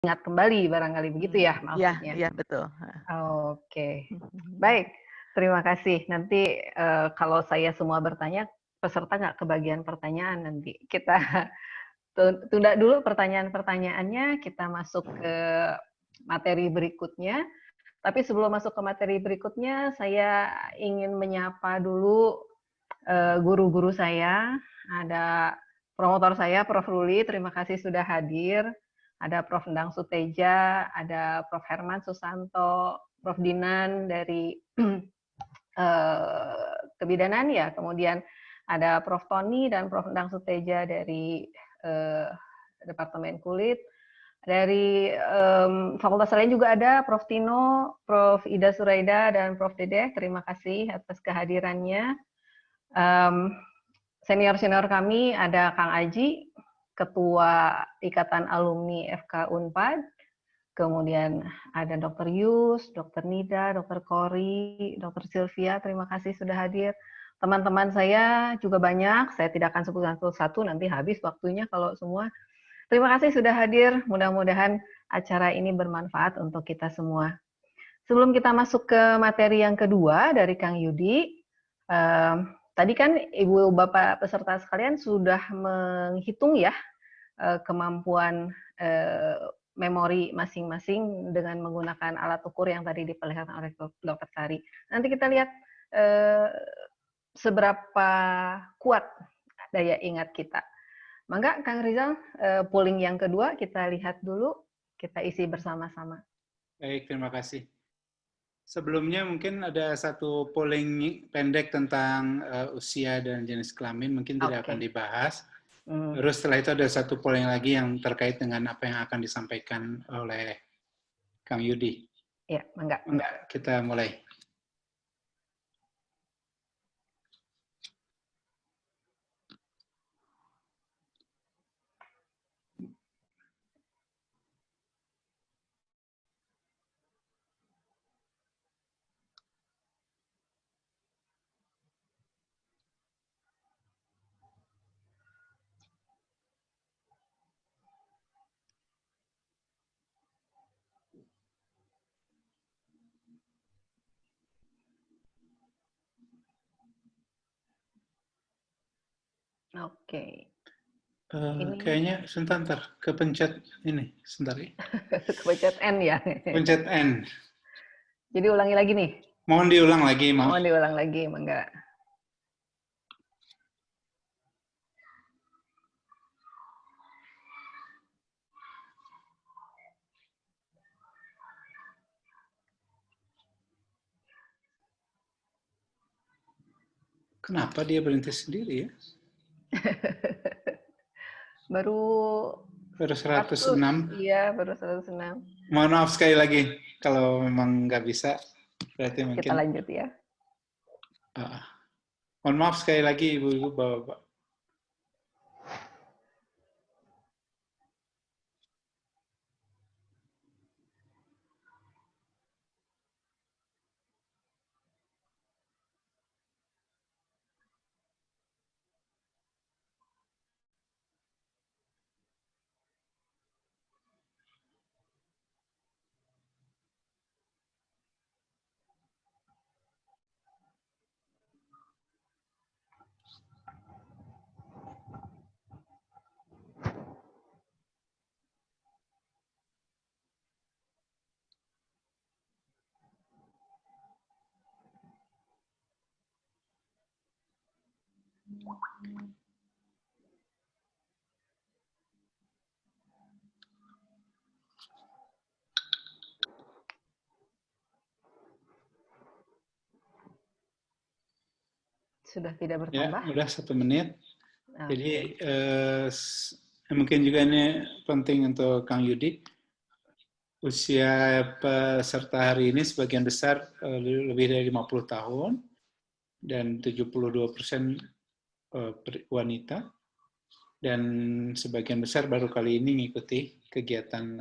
ingat kembali barangkali begitu ya maksudnya. Iya, betul. Oke. Baik, terima kasih. Nanti kalau saya semua bertanya, peserta nggak kebagian pertanyaan nanti. Kita tunda dulu pertanyaan-pertanyaannya, kita masuk ke materi berikutnya. Tapi sebelum masuk ke materi berikutnya, saya ingin menyapa dulu guru-guru saya. Ada promotor saya, Prof. Ruli, terima kasih sudah hadir. Ada Prof. Endang Suteja, ada Prof. Herman Susanto, Prof. Dinan dari kebidanan ya, kemudian ada Prof. Tony dan Prof. Endang Suteja dari Departemen Kulit. Dari fakultas lain juga ada Prof. Tino, Prof. Ida Suraida, dan Prof. Dedeh. Terima kasih atas kehadirannya. Senior-senior kami ada Kang Aji, Ketua Ikatan Alumni FK Unpad, kemudian ada Dr. Yus, Dr. Nida, Dr. Kori, Dr. Sylvia, terima kasih sudah hadir. Teman-teman saya juga banyak, saya tidak akan sebut satu-satu, nanti habis waktunya kalau semua. Terima kasih sudah hadir, mudah-mudahan acara ini bermanfaat untuk kita semua. Sebelum kita masuk ke materi yang kedua dari Kang Yudi, tadi kan Ibu Bapak peserta sekalian sudah menghitung ya kemampuan memori masing-masing dengan menggunakan alat ukur yang tadi diperlihatkan oleh Dr. Sari. Nanti kita lihat seberapa kuat daya ingat kita. Mangga Kang Rizal, polling yang kedua kita lihat dulu, kita isi bersama-sama. Baik, terima kasih. Sebelumnya mungkin ada satu polling pendek tentang usia dan jenis kelamin, mungkin tidak akan dibahas. Terus setelah itu ada satu polling lagi yang terkait dengan apa yang akan disampaikan oleh Kang Yudi. Ya, mangga. Kita mulai. Oke. Kayaknya sebentar, kepencet ini, sebentar ya. Kepencet N ya. Pencet N. Jadi ulangi lagi nih. Mohon diulang lagi, maaf. Mohon diulang lagi, mangga. Kenapa dia berhenti sendiri ya? Baru 106. Iya, baru 106. Mohon maaf sekali lagi kalau memang nggak bisa, berarti mungkin kita lanjut ya. Mohon maaf sekali lagi Ibu-ibu, Bapak-bapak. Sudah tidak bertambah? Ya, udah 1 menit. Jadi mungkin juga ini penting untuk Kang Yudi. Usia peserta hari ini sebagian besar lebih dari 50 tahun dan 72% wanita, dan sebagian besar baru kali ini mengikuti kegiatan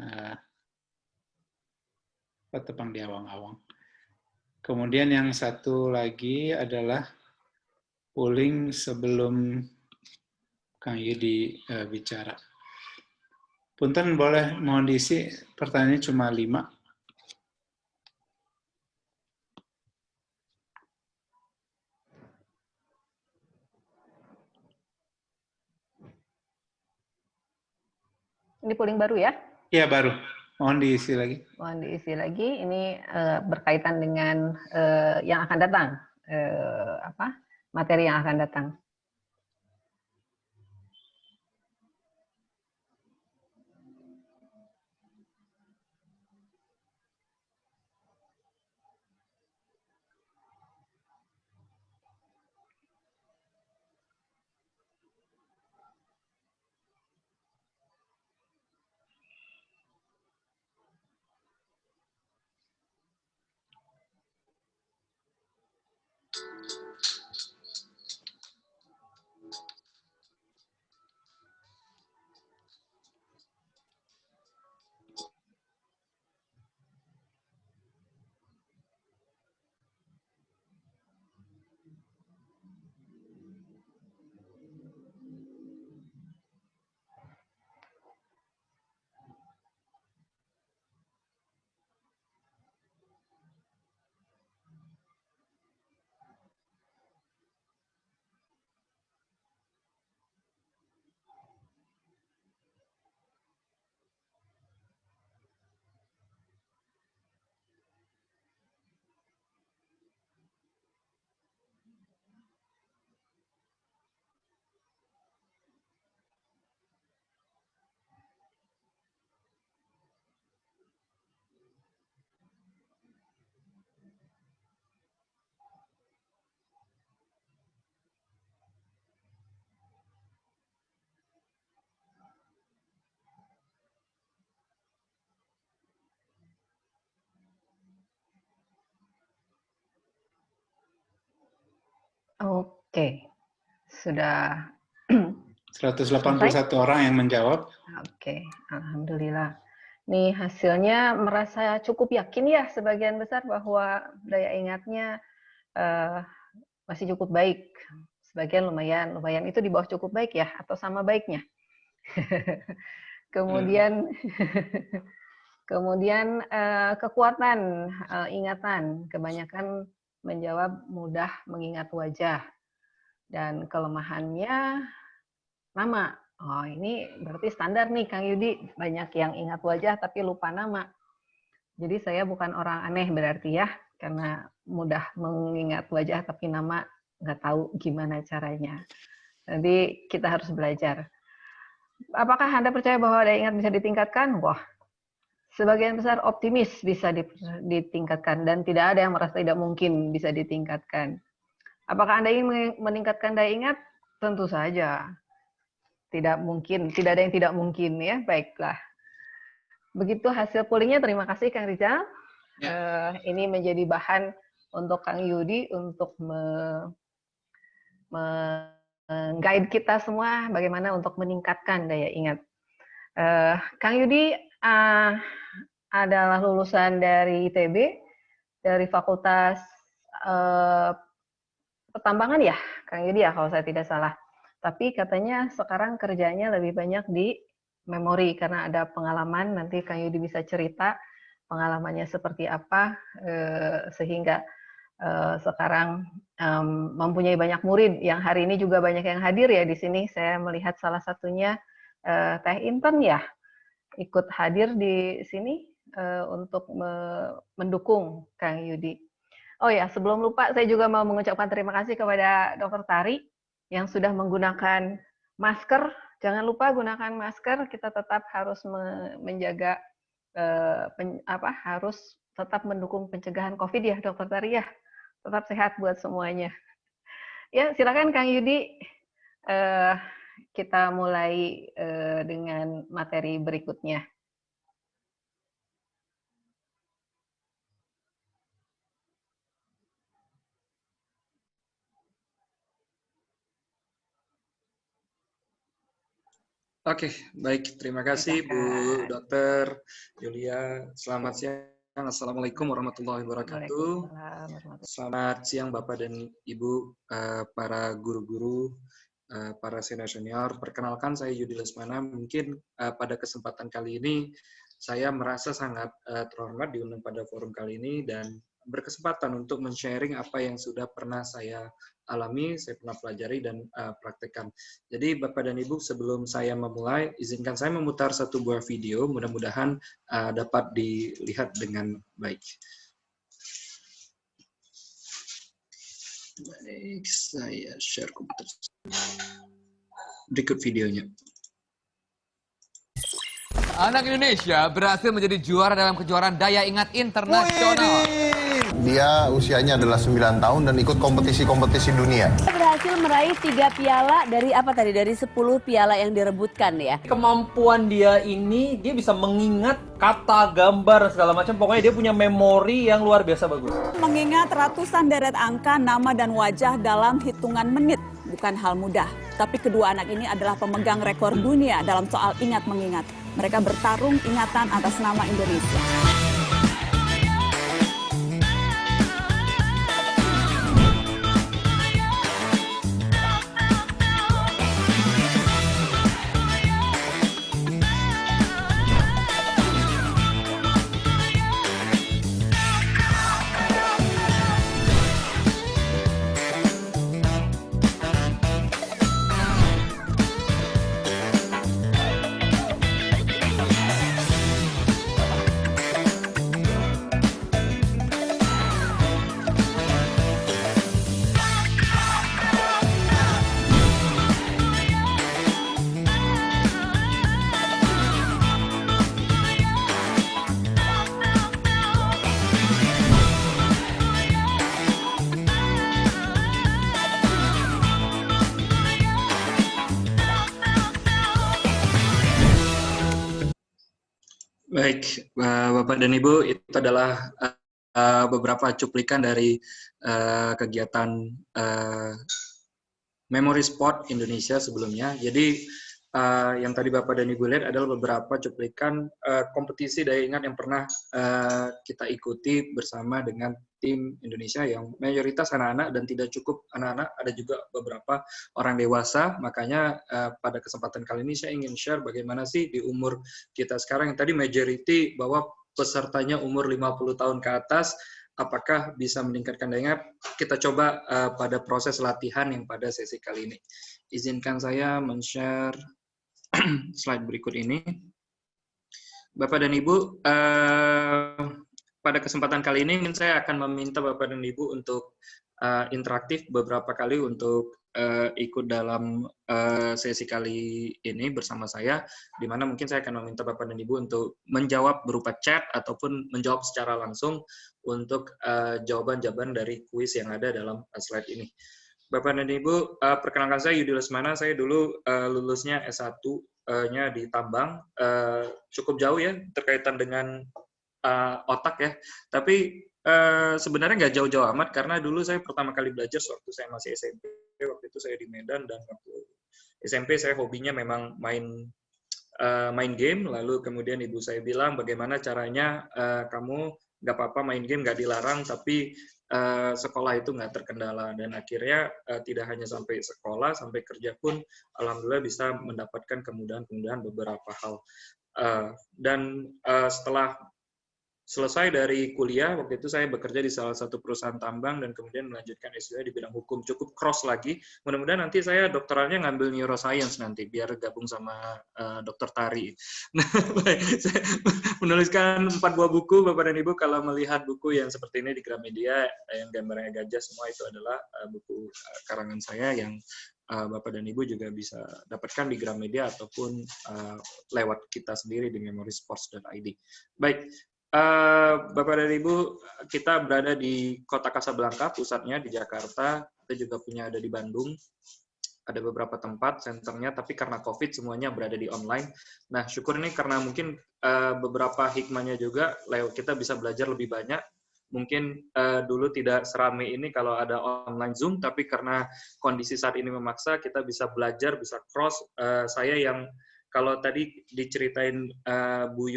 tepang di awang-awang. Kemudian yang satu lagi adalah polling sebelum Kang Yudi bicara. Punten boleh mohon diisi, pertanyaannya cuma 5. Ini polling baru ya? Iya baru, mohon diisi lagi. Mohon diisi lagi. Ini berkaitan dengan yang akan datang, materi yang akan datang. Oke, sudah 181 orang yang menjawab. Oke, alhamdulillah. Nih hasilnya merasa cukup yakin ya sebagian besar bahwa daya ingatnya masih cukup baik. Sebagian lumayan itu di bawah cukup baik ya atau sama baiknya. Kemudian kemudian kekuatan ingatan, kebanyakan menjawab mudah mengingat wajah, dan kelemahannya nama. Oh, ini berarti standar nih Kang Yudi, banyak yang ingat wajah tapi lupa nama. Jadi saya bukan orang aneh berarti ya, karena mudah mengingat wajah tapi nama nggak tahu gimana caranya. Jadi kita harus belajar. Apakah Anda percaya bahwa daya ingat bisa ditingkatkan? Wah, sebagian besar optimis bisa ditingkatkan dan tidak ada yang merasa tidak mungkin bisa ditingkatkan. Apakah Anda ingin meningkatkan daya ingat? Tentu saja. Tidak mungkin, tidak ada yang tidak mungkin ya. Baiklah. Begitu hasil pollingnya, terima kasih Kang Rizal. Ya. Ini menjadi bahan untuk Kang Yudi untuk guide kita semua bagaimana untuk meningkatkan daya ingat. Kang Yudi adalah lulusan dari ITB, dari Fakultas Pertambangan ya, Kang Yudi ya kalau saya tidak salah. Tapi katanya sekarang kerjanya lebih banyak di memori karena ada pengalaman, nanti Kang Yudi bisa cerita pengalamannya seperti apa sehingga sekarang mempunyai banyak murid yang hari ini juga banyak yang hadir ya di sini. Saya melihat salah satunya Teh Inten ya ikut hadir di sini untuk mendukung Kang Yudi. Oh ya, sebelum lupa saya juga mau mengucapkan terima kasih kepada Dr. Tari yang sudah menggunakan masker. Jangan lupa gunakan masker, kita tetap harus menjaga harus tetap mendukung pencegahan COVID ya, Dr. Tari ya. Tetap sehat buat semuanya. Ya, silakan Kang Yudi. Kita mulai dengan materi berikutnya. Oke, baik. Terima kasih Bu Dr. Yulia. Selamat siang. Assalamualaikum warahmatullahi wabarakatuh. Selamat siang Bapak dan Ibu, para guru-guru para senior-senior. Perkenalkan, saya Yudi Lesmana. Mungkin pada kesempatan kali ini saya merasa sangat terhormat diundang pada forum kali ini dan berkesempatan untuk men-sharing apa yang sudah pernah saya alami, saya pernah pelajari dan praktekkan. Jadi Bapak dan Ibu, sebelum saya memulai, izinkan saya memutar satu buah video, mudah-mudahan dapat dilihat dengan baik. Baik, saya share komputer. Berikut videonya. Anak Indonesia berhasil menjadi juara dalam kejuaraan daya ingat internasional. Dia usianya adalah 9 tahun dan ikut kompetisi-kompetisi dunia. Dia berhasil meraih 3 piala dari apa tadi? Dari 10 piala yang direbutkan ya. Kemampuan dia ini, dia bisa mengingat kata, gambar, segala macam. Pokoknya dia punya memori yang luar biasa bagus. Mengingat ratusan deret angka, nama dan wajah dalam hitungan menit bukan hal mudah. Tapi kedua anak ini adalah pemegang rekor dunia dalam soal ingat mengingat. Mereka bertarung ingatan atas nama Indonesia. Baik, Bapak dan Ibu, itu adalah beberapa cuplikan dari kegiatan Memory Sport Indonesia sebelumnya. Jadi yang tadi Bapak dan Ibu lihat adalah beberapa cuplikan kompetisi daya ingat yang pernah kita ikuti bersama dengan tim Indonesia yang mayoritas anak-anak dan tidak cukup anak-anak, ada juga beberapa orang dewasa. Makanya pada kesempatan kali ini saya ingin share bagaimana sih di umur kita sekarang yang tadi majority bahwa pesertanya umur 50 tahun ke atas, apakah bisa meningkatkan daya ingat? Kita coba pada proses latihan yang pada sesi kali ini. Izinkan saya men-share slide berikut ini. Bapak dan Ibu, pada kesempatan kali ini saya akan meminta Bapak dan Ibu untuk interaktif beberapa kali untuk ikut dalam sesi kali ini bersama saya, di mana mungkin saya akan meminta Bapak dan Ibu untuk menjawab berupa chat ataupun menjawab secara langsung untuk jawaban-jawaban dari kuis yang ada dalam slide ini. Bapak dan Ibu, perkenalkan saya Yudi Lesmana, saya dulu lulusnya S1-nya di Tambang, cukup jauh ya terkaitan dengan otak ya, tapi sebenarnya nggak jauh-jauh amat karena dulu saya pertama kali belajar waktu saya masih SMP, waktu itu saya di Medan dan waktu SMP saya hobinya memang main game, lalu kemudian ibu saya bilang bagaimana caranya kamu nggak apa-apa main game, nggak dilarang, tapi sekolah itu nggak terkendala, dan akhirnya tidak hanya sampai sekolah, sampai kerja pun alhamdulillah bisa mendapatkan kemudahan-kemudahan beberapa hal. Dan setelah selesai dari kuliah, waktu itu saya bekerja di salah satu perusahaan tambang dan kemudian melanjutkan S2 di bidang hukum, cukup cross lagi. Mudah-mudahan nanti saya doktoralnya ngambil neuroscience nanti, biar gabung sama Dr. Tari. Saya menuliskan 4 buah buku, Bapak dan Ibu, kalau melihat buku yang seperti ini di Gramedia, yang gambarnya gajah, semua itu adalah buku karangan saya yang Bapak dan Ibu juga bisa dapatkan di Gramedia ataupun lewat kita sendiri di memorysports.id. Baik. Bapak dan Ibu, kita berada di Kota Kasablanka, pusatnya di Jakarta. Kita juga punya ada di Bandung. Ada beberapa tempat senternya, tapi karena COVID semuanya berada di online. Nah, syukur ini karena mungkin beberapa hikmahnya juga, kita bisa belajar lebih banyak. Mungkin dulu tidak seramai ini kalau ada online Zoom, tapi karena kondisi saat ini memaksa, kita bisa belajar, bisa cross. Saya yang kalau tadi diceritain Bu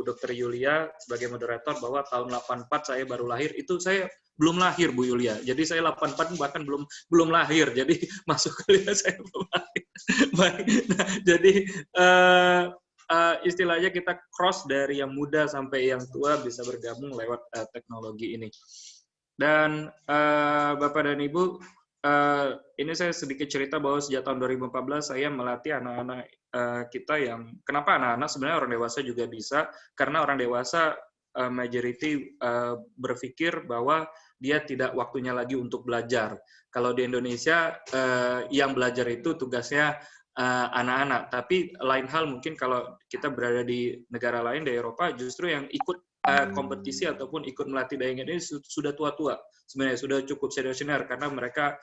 Dr. Yulia sebagai moderator bahwa tahun 84 saya baru lahir, itu saya belum lahir Bu Yulia. Jadi saya 84 bahkan belum lahir. Jadi masuk kuliah saya belum lahir. Baik. Nah, jadi istilahnya kita cross dari yang muda sampai yang tua bisa bergabung lewat teknologi ini. Dan Bapak dan Ibu, ini saya sedikit cerita bahwa sejak tahun 2014 saya melatih anak-anak kita yang, kenapa anak-anak, sebenarnya orang dewasa juga bisa, karena orang dewasa majority berpikir bahwa dia tidak waktunya lagi untuk belajar. Kalau di Indonesia yang belajar itu tugasnya anak-anak, tapi lain hal mungkin kalau kita berada di negara lain di Eropa, justru yang ikut kompetisi ataupun ikut melatih daya ingat ini sudah tua-tua, sebenarnya sudah cukup senior karena mereka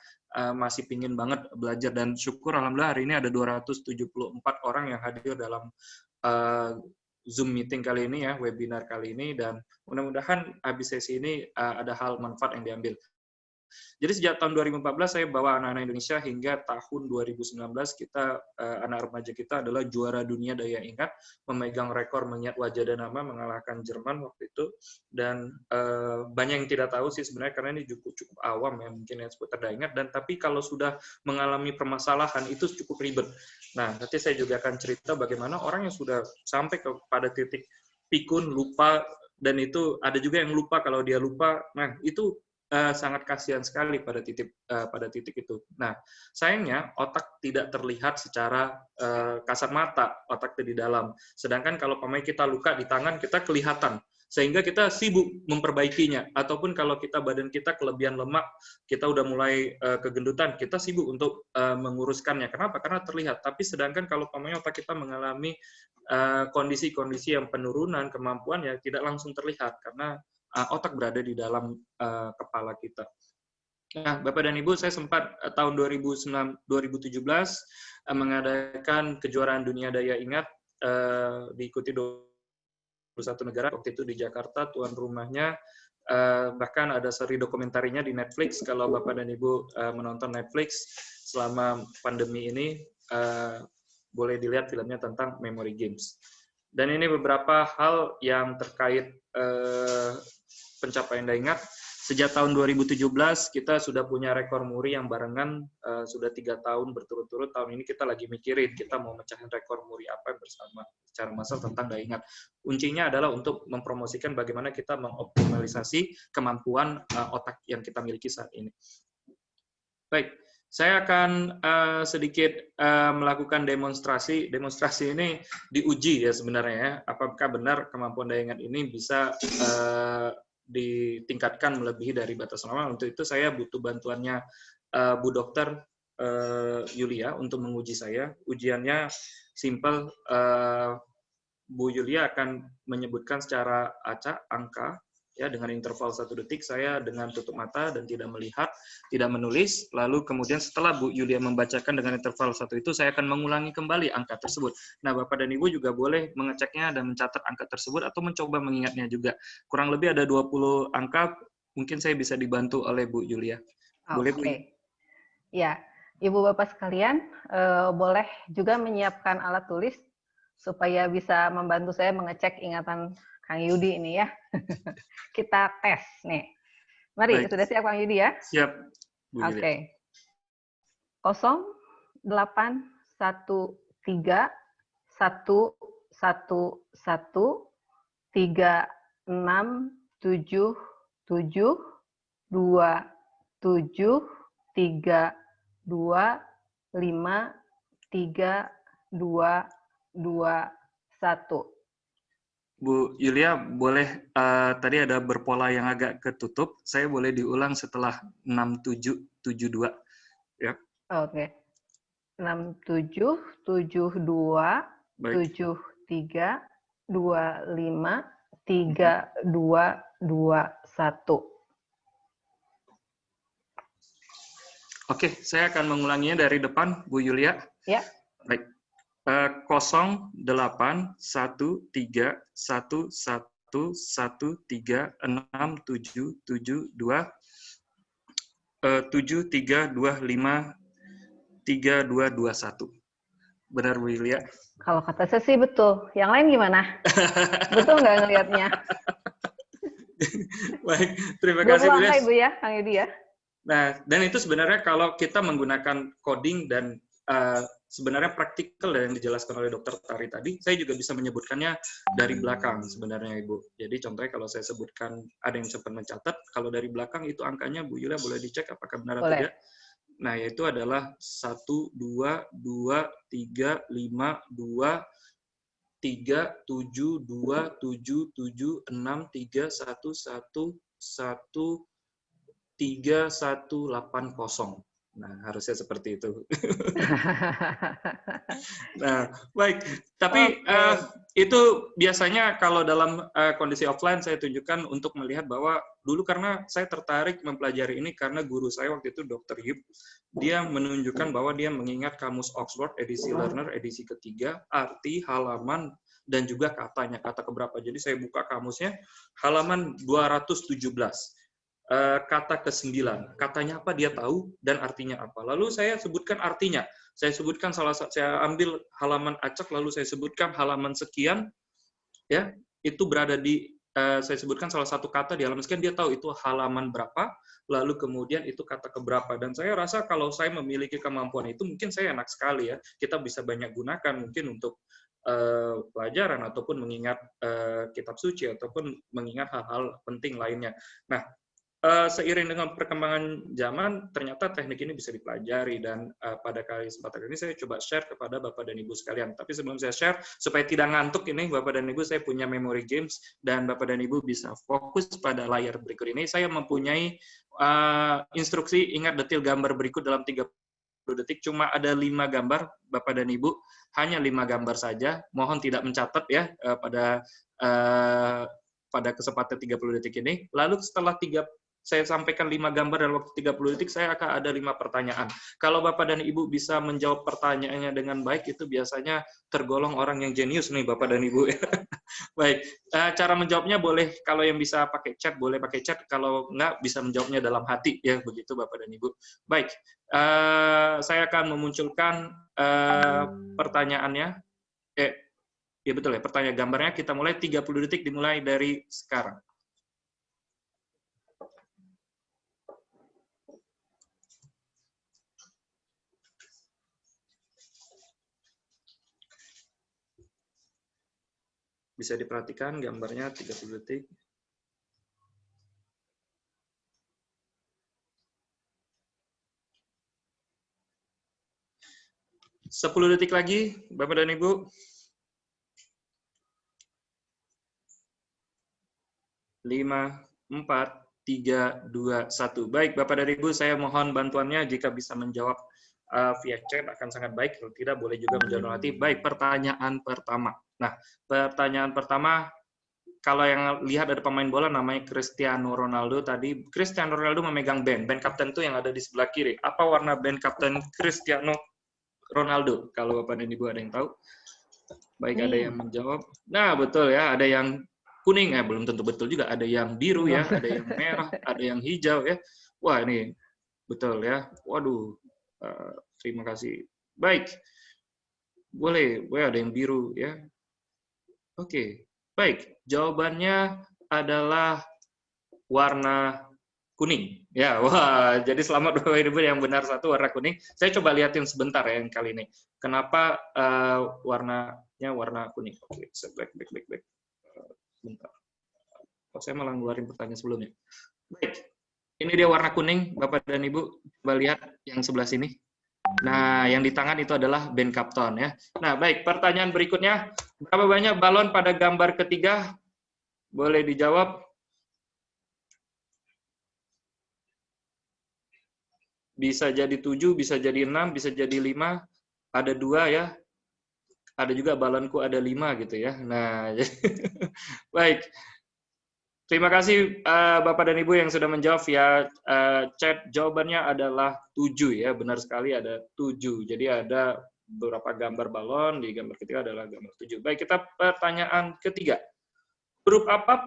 masih pingin banget belajar, dan syukur alhamdulillah hari ini ada 274 orang yang hadir dalam Zoom meeting kali ini ya, webinar kali ini, dan mudah-mudahan habis sesi ini ada hal manfaat yang diambil. Jadi sejak tahun 2014 saya bawa anak-anak Indonesia hingga tahun 2019 kita anak remaja kita adalah juara dunia daya ingat, memegang rekor mengingat wajah dan nama, mengalahkan Jerman waktu itu. Dan banyak yang tidak tahu sih sebenarnya karena ini cukup awam ya mungkin yang seputar daya ingat, dan tapi kalau sudah mengalami permasalahan itu cukup ribet. Nah, nanti saya juga akan cerita bagaimana orang yang sudah sampai kepada titik pikun, lupa, dan itu ada juga yang lupa kalau dia lupa. Nah, itu sangat kasihan sekali pada titik itu. Nah, sayangnya otak tidak terlihat secara kasat mata, otak di dalam. Sedangkan kalau kita luka di tangan, kita kelihatan. Sehingga kita sibuk memperbaikinya. Ataupun kalau badan kita kelebihan lemak, kita udah mulai kegendutan, kita sibuk untuk menguruskannya. Kenapa? Karena terlihat. Tapi sedangkan kalau otak kita mengalami kondisi-kondisi yang penurunan kemampuan, ya tidak langsung terlihat. Karena otak berada di dalam kepala kita. Nah, Bapak dan Ibu, saya sempat tahun 2017 mengadakan kejuaraan dunia daya ingat, diikuti 21 negara, waktu itu di Jakarta, tuan rumahnya, bahkan ada seri dokumentarinya di Netflix. Kalau Bapak dan Ibu menonton Netflix selama pandemi ini, boleh dilihat filmnya tentang memory games. Dan ini beberapa hal yang terkait pencapaian daya ingat. Sejak tahun 2017 kita sudah punya rekor muri yang barengan, sudah 3 tahun berturut-turut. Tahun ini kita lagi mikirin kita mau mecahin rekor muri apa bersama secara massal tentang daya ingat. Kuncinya adalah untuk mempromosikan bagaimana kita mengoptimalisasi kemampuan otak yang kita miliki saat ini. Baik, saya akan sedikit melakukan demonstrasi. Demonstrasi ini diuji ya sebenarnya ya. Apakah benar kemampuan daya ingat ini bisa ditingkatkan melebihi dari batas normal. Untuk itu saya butuh bantuannya Bu Dr. Yulia untuk menguji saya. Ujiannya simple. Bu Yulia akan menyebutkan secara acak angka ya dengan interval 1 detik. Saya dengan tutup mata dan tidak melihat, tidak menulis. Lalu kemudian setelah Bu Yulia membacakan dengan interval 1 itu, saya akan mengulangi kembali angka tersebut. Nah, Bapak dan Ibu juga boleh mengeceknya dan mencatat angka tersebut atau mencoba mengingatnya juga. Kurang lebih ada 20 angka, mungkin saya bisa dibantu oleh Bu Yulia. Boleh, Bu? Ya, Ibu Bapak sekalian, boleh juga menyiapkan alat tulis supaya bisa membantu saya mengecek ingatan Kang Yudi ini ya. Kita tes nih. Mari, sudah siap Kang Yudi ya? Siap. Oke. 0813 111 3677 27 32 5 3 2 2 1. Bu Yulia, boleh tadi ada berpola yang agak ketutup. Saya boleh diulang setelah 6772 ya. Oke. 6772 73 25 3221. Oke, saya akan mengulanginya dari depan, Bu Yulia. Ya. Baik. 0811136772 73253221. Benar Bu Yulia. Kalau kata saya sih betul. Yang lain gimana? Betul nggak ngelihatnya? Baik, terima 20 kasih Bu angka Yulia. Ibu ya, Kang Yudi ya. Nah, dan itu sebenarnya kalau kita menggunakan coding dan sebenarnya praktikal yang dijelaskan oleh Dokter Tari tadi, saya juga bisa menyebutkannya dari belakang sebenarnya Ibu. Jadi contohnya kalau saya sebutkan, ada yang sempat mencatat, kalau dari belakang itu angkanya Bu Yulia boleh dicek apakah benar atau Boleh. tidak. Nah, yaitu adalah 1, 2, 2, 3, 5, 2, 3, 7, 2, 7, 7, 6, 3, 1, 1, 1, 3, 1, 8, 0. Nah, harusnya seperti itu. Nah, baik. Tapi itu biasanya kalau dalam kondisi offline saya tunjukkan untuk melihat bahwa dulu karena saya tertarik mempelajari ini karena guru saya waktu itu Dr. Yip, dia menunjukkan bahwa dia mengingat kamus Oxford edisi Learner edisi ketiga, arti, halaman, dan juga katanya, kata keberapa. Jadi saya buka kamusnya, halaman 217. Kata ke-9. Katanya apa dia tahu dan artinya apa. Lalu saya sebutkan artinya. Saya sebutkan saya ambil halaman acak lalu saya sebutkan halaman sekian ya, itu berada di saya sebutkan salah satu kata di halaman sekian, dia tahu itu halaman berapa, lalu kemudian itu kata keberapa. Dan saya rasa kalau saya memiliki kemampuan itu mungkin saya enak sekali ya. Kita bisa banyak gunakan mungkin untuk pelajaran ataupun mengingat kitab suci ataupun mengingat hal-hal penting lainnya. Nah, seiring dengan perkembangan zaman, ternyata teknik ini bisa dipelajari dan pada kesempatan ini saya coba share kepada Bapak dan Ibu sekalian. Tapi sebelum saya share, supaya tidak ngantuk ini Bapak dan Ibu, saya punya memory games dan Bapak dan Ibu bisa fokus pada layar berikut ini. Saya mempunyai instruksi ingat detil gambar berikut dalam 30 detik. Cuma ada 5 gambar Bapak dan Ibu, hanya 5 gambar saja. Mohon tidak mencatat ya pada kesempatan 30 detik ini. Lalu setelah saya sampaikan 5 gambar dalam waktu 30 detik, saya akan ada 5 pertanyaan. Kalau Bapak dan Ibu bisa menjawab pertanyaannya dengan baik, itu biasanya tergolong orang yang jenius nih Bapak dan Ibu. Baik, cara menjawabnya boleh, kalau yang bisa pakai chat, boleh pakai chat. Kalau enggak, bisa menjawabnya dalam hati. Ya, begitu Bapak dan Ibu. Baik, saya akan memunculkan pertanyaannya. Ya betul ya, pertanyaan gambarnya. Kita mulai 30 detik dimulai dari sekarang. Bisa diperhatikan gambarnya 30 detik. Sepuluh detik lagi, Bapak dan Ibu. 5, 4, 3, 2, 1. Baik, Bapak dan Ibu, saya mohon bantuannya jika bisa menjawab via chat akan sangat baik. Kalau tidak, boleh juga menjawab nanti. Baik, pertanyaan pertama. Nah, pertanyaan pertama, kalau yang lihat ada pemain bola namanya Cristiano Ronaldo tadi. Cristiano Ronaldo memegang band kapten itu yang ada di sebelah kiri. Apa warna band kapten Cristiano Ronaldo? Kalau Bapak dan Ibu ada yang tahu. Baik, ada yang menjawab. Nah, betul ya, ada yang kuning, belum tentu betul juga. Ada yang biru ya, ada yang merah, ada yang hijau ya. Wah, ini betul ya. Waduh, terima kasih. Baik, boleh ada yang biru ya. Oke, baik. Jawabannya adalah warna kuning. Ya, wah, jadi selamat Bapak Ibu yang benar satu warna kuning. Saya coba lihatin sebentar ya yang kali ini. Kenapa warnanya warna kuning? Oke, back. Bentar. Kok saya malah ngeluarin pertanyaan sebelumnya. Baik, ini dia warna kuning, Bapak dan Ibu. Coba lihat yang sebelah sini. Nah, yang di tangan itu adalah band kapten ya. Nah, baik, pertanyaan berikutnya. Berapa banyak balon pada gambar ketiga? Boleh dijawab. Bisa jadi 7, bisa jadi 6, bisa jadi 5. Ada 2 ya. Ada juga balonku ada 5 gitu ya. Nah, baik. Terima kasih Bapak dan Ibu yang sudah menjawab via chat. Jawabannya adalah 7 ya, benar sekali ada 7. Jadi ada beberapa gambar balon, di gambar ketiga adalah gambar 7. Baik, kita pertanyaan ketiga. Huruf apa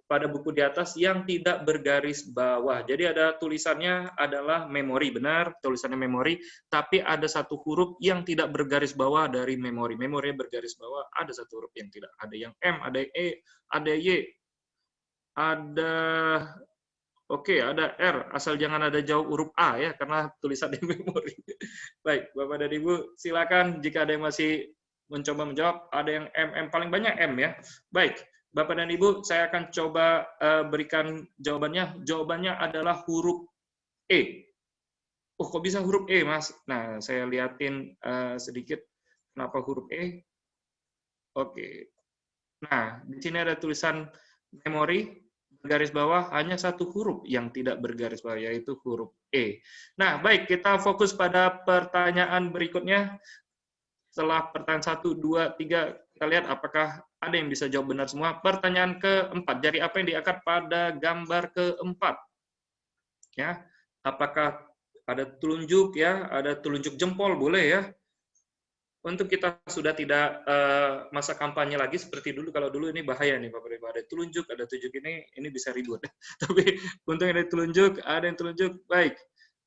pada buku di atas yang tidak bergaris bawah? Jadi ada tulisannya adalah memori, benar, tulisannya memori, tapi ada satu huruf yang tidak bergaris bawah dari memori. Memorinya bergaris bawah, ada satu huruf yang tidak. Ada yang M, ada E, ada Y, ada ada R, asal jangan ada jauh huruf A ya, karena tulisannya memori. Baik, Bapak dan Ibu, silakan jika ada yang masih mencoba menjawab. Ada yang M paling banyak M ya. Baik, Bapak dan Ibu, saya akan coba berikan jawabannya. Jawabannya adalah huruf E. Oh, kok bisa huruf E, Mas? Nah, saya liatin sedikit kenapa huruf E. Oke. Nah, di sini ada tulisan memori, garis bawah, hanya satu huruf yang tidak bergaris bawah, yaitu huruf E. Nah, baik, kita fokus pada pertanyaan berikutnya. Setelah pertanyaan 1, 2, 3, kita lihat apakah ada yang bisa jawab benar semua. Pertanyaan keempat, jari apa yang diangkat pada gambar keempat? Ya, apakah ada telunjuk ya, ada telunjuk jempol, boleh ya. Untuk kita sudah tidak masa kampanye lagi seperti dulu. Kalau dulu ini bahaya nih Bapak Ibu, ada telunjuk, ada tunjuk ini bisa ribut. Tapi untuk ada telunjuk, ada yang telunjuk, baik.